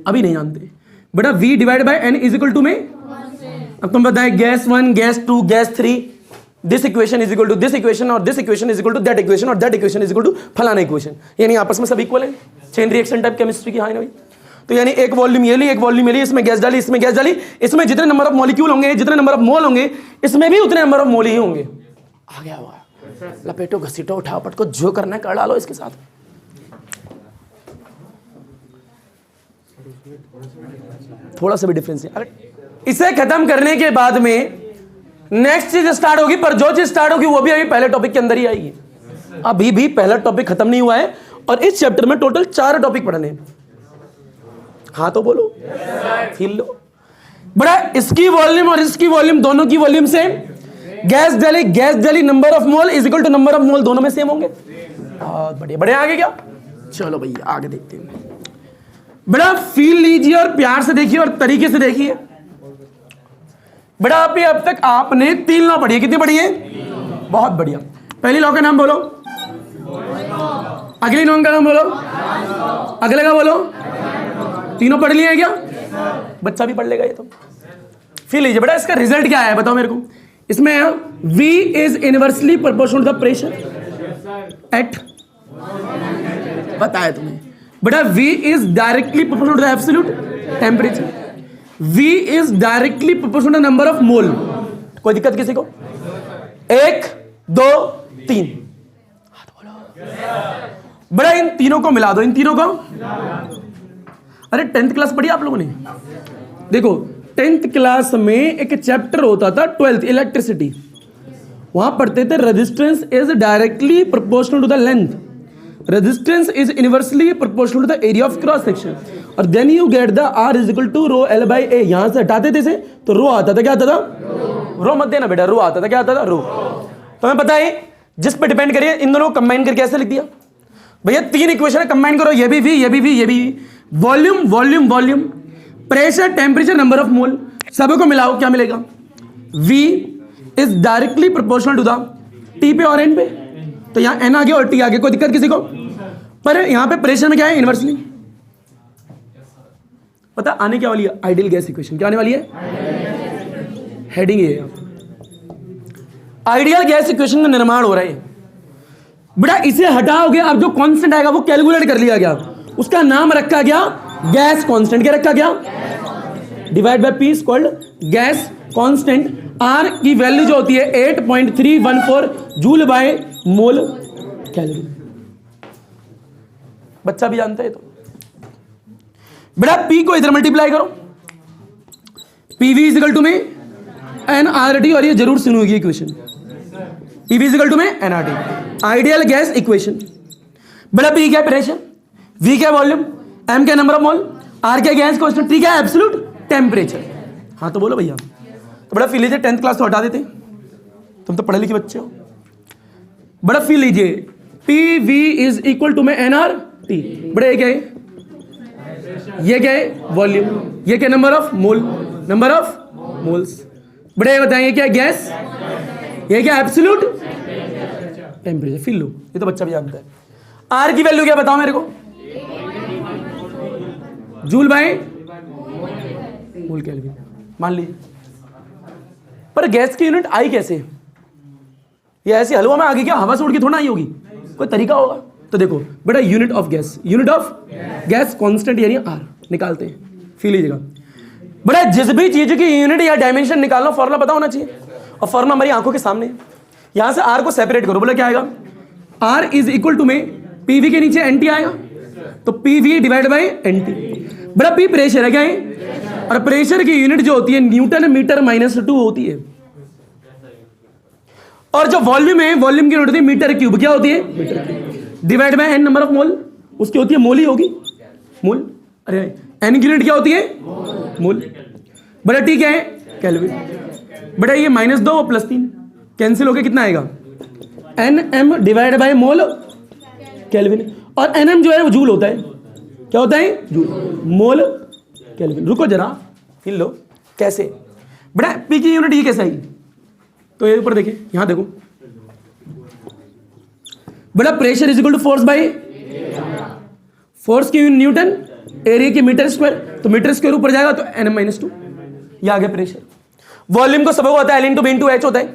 अभी नहीं जानते बेटा। V divide by N is equal to में, अब तुम बताए gas 1 gas 2 gas 3, this equation is equal to this equation और this equation is equal to that equation और that equation is equal to फलाना इक्वेशन, यानी आपस में सब इक्वल है। चेन रिएक्शन टाइप केमिस्ट्री की, हाँ ना भाई। तो यानी एक वॉल्यूम ये ली, एक वॉल्यूम ये ली, इसमें गैस डाली, इसमें गैस डाली, इसमें जितने नंबर ऑफ मॉलिक्यूल होंगे, जितने नंबर ऑफ मोल होंगे, इसमें भी उतने नंबर ऑफ मोल ही होंगे। आ गया हुआ, लपेटो घसीटो उठाओ पटको, जो करना है कर डालो इसके साथ। थोड़ा सा भी डिफरेंस है। इसे खत्म करने के बाद में नेक्स्ट चीज स्टार्ट होगी, पर जो चीज स्टार्ट होगी वो भी अभी पहले टॉपिक के अंदर ही आएगी। अभी भी पहला टॉपिक खत्म नहीं हुआ है और इस चैप्टर में टोटल 4 टॉपिक पढ़ने हैं। हाँ तो बोलो फील लो बड़ा, इसकी वॉल्यूम और इसकी वॉल्यूम दोनों की वॉल्यूम सेम, गैस डाली number of mole is equal to number of mole, दोनों में सेम होंगे। बहुत बढ़िया, बड़े आगे क्या, चलो भैया आगे देखते हैं। बड़ा फील लीजिए और प्यार से देखिए और तरीके से देखिए। बड़ा आप अब तक आपने 3 लॉ पढ़ी है, कितनी पढ़ी है, बहुत बढ़िया। पहली लॉ का नाम बोलो, अगली लॉ का नाम बोलो, अगले का बोलो। तीनों पढ़ लिए हैं क्या, बच्चा भी पढ़ लेगा ये तो। फील लीजिए बेटा, इसका रिजल्ट क्या है बताओ मेरे को। इसमें V is inversely proportional to the pressure at, बताया तुम्हें बेटा। V is directly proportional to the absolute temperature, V is directly proportional to the number of mole. कोई दिक्कत किसी को, 1 2 3, बड़ा इन तीनों को मिला दो, इन तीनों को। अरे 10th क्लास पढ़ी आप लोगों ने, देखो 10th क्लास में एक चैप्टर होता था 12th इलेक्ट्रिसिटी, वहां पढ़ते थे resistance is directly proportional to the length, resistance is inversely proportional to the area of cross section, और then you get the R is equal to rho L by A। यहां से हटाते थे इसे तो रो आता था, क्या आता था, रो मत देना बेटा, रो आता था, क्या आता था, रो। तुम्हें पता है जिस पे डिपेंड करिए, इन दोनों को कंबाइन करके ऐसे लिख दिया भैया, 3 इक्वेशन कंबाइन करो, ये भी V, ये भी V, ये भी volume volume volume, pressure temperature number of mole, सबको मिलाओ क्या मिलेगा, V is directly proportional to the T पे और N पे। तो यहां N आगे और T आगे, कोई दिक्कत किसी को, पर यहां पे प्रेशर में क्या है, इनवर्सली। पता आने क्या वाली है, आइडियल गैस इक्वेशन। क्या आने वाली है, हेडिंग ये है, आइडियल गैस इक्वेशन का निर्माण हो रहा है बेटा। इसे हटाओगे, अब जो कांस्टेंट आएगा वो कैलकुलेट कर लिया गया, उसका नाम रखा गया गैस कांस्टेंट। क्या रखा गया, divide by P is called gas constant. R की वैल्यू जो होती है 8.314 जूल बाय मोल कैलोरी, बच्चा भी जानता है। तो बेटा P को इधर मल्टीप्लाई करो, PV इज इक्वल टू में nRT, और ये जरूर सुनोगी equation, PV is equal to में nRT, आइडियल गैस इक्वेशन। बेटा P क्या प्रेशर, V क्या वॉल्यूम, M क्या नंबर ऑफ मोल, R क्या गैस कांस्टेंट, T क्या एब्सोल्यूट टेम्परेचर। हाँ तो बोलो भैया। तो बड़ा फील लीजिए, 10th क्लास तो हटा देते, तुम तो पढ़े लिखे बच्चे हो। बड़ा फील लीजिए, PV इज इक्वल टू में nRT। बड़ा ये क्या है, ये क्या है वॉल्यूम, ये क्या number of mole, number of moles. बड़े ये बताएंगे क्या गैस, ये क्या एब्सोल्यूट टेम्परेचर। फील लो, ये तो बच्चा भी जानता है। आर की वैल्यू क्या बताओ मेरे को, जूल बाय मोल केल्विन। मान लीजिए पर गैस की यूनिट आई कैसे? ये ऐसे हलवा में आ गई क्या? हवा से उड़ के थोड़ा आई होगी, कोई तरीका होगा। तो देखो बेटा, unit of gas, unit of gas constant यानी आर निकालते हैं, फील लीजिएगा बेटा। जिस भी चीज की यूनिट या डायमेंशन निकालना फॉर्मूला पता होना चाहिए, और फॉर्मूला हमारी आंखों के सामने है। यहां से आर को सेपरेट करो, बोले क्या आएगा? आर इज इक्वल टू में पीवी के नीचे एनटी आएगा, तो पीवी डिवाइड बाई एनटी। बेटा पी प्रेशर है क्या है, और प्रेशर की यूनिट जो होती है न्यूटन मीटर -2 होती है। और जो वॉल्यूम है, वॉल्यूम की यूनिट होती है मीटर क्यूब। क्या होती है? Metre cube divide by N number of mole, उसकी होती है मोल ही होगी, मोल। अरे एन की यूनिट क्या होती है? मोल। बेटा टी क्या है? केल्विन। बेटा ये -2 और +3 कैंसिल होकर कितना आएगा? N M divide by mole kelvin. और एन एम जो है वो जूल होता है। क्या होता है? जूल। Mole kelvin. रुको जरा, हिल लो। कैसे? बेटा पी की यूनिट ये कैसे आई? तो ये ऊपर देखिए, यहां देखो बेटा, pressure is equal to force by, force की यूनिट न्यूटन, एरिया की मीटर स्क्वायर, तो मीटर स्क्वायर ऊपर जाएगा तो nm-2, ये आ गया प्रेशर। वॉल्यूम को सबको होता है L × B × H होता है,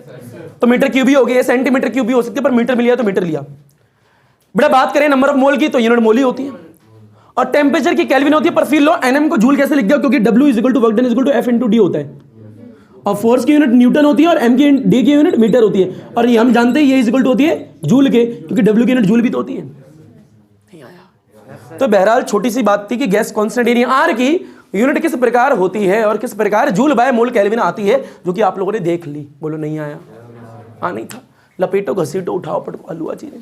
तो मीटर क्यूब ही हो गया, सेंटीमीटर क्यूब भी हो सकती है, पर मीटर में लिया तो मीटर लिया। बेटा बात करें नंबर ऑफ मोल की, तो यूनिट मोल ही होती है, और टेम्परेचर की केल्विन होती है। पर फील लो nm को जूल कैसे लिख दिया? क्योंकि W is equal to work done is equal to F × D होता है, और फोर्स की यूनिट न्यूटन होती है, और m की D की यूनिट मीटर होती है, और ये हम जानते हैं ये इज इक्वल टू होती है जूल के, क्योंकि W की यूनिट जूल भी तो होती है। नहीं आया? तो बहरहाल छोटी सी बात थी कि गैस कांस्टेंट यानी आर की यूनिट किस प्रकार होती है और किस प्रकार जूल बाय मोल केल्विन आती है, जो कि आप लोगों ने देख ली। बोलो नहीं आया? नहीं था। लपेटो, घसीटो, उठाओ, पटको, हलवा चीजें।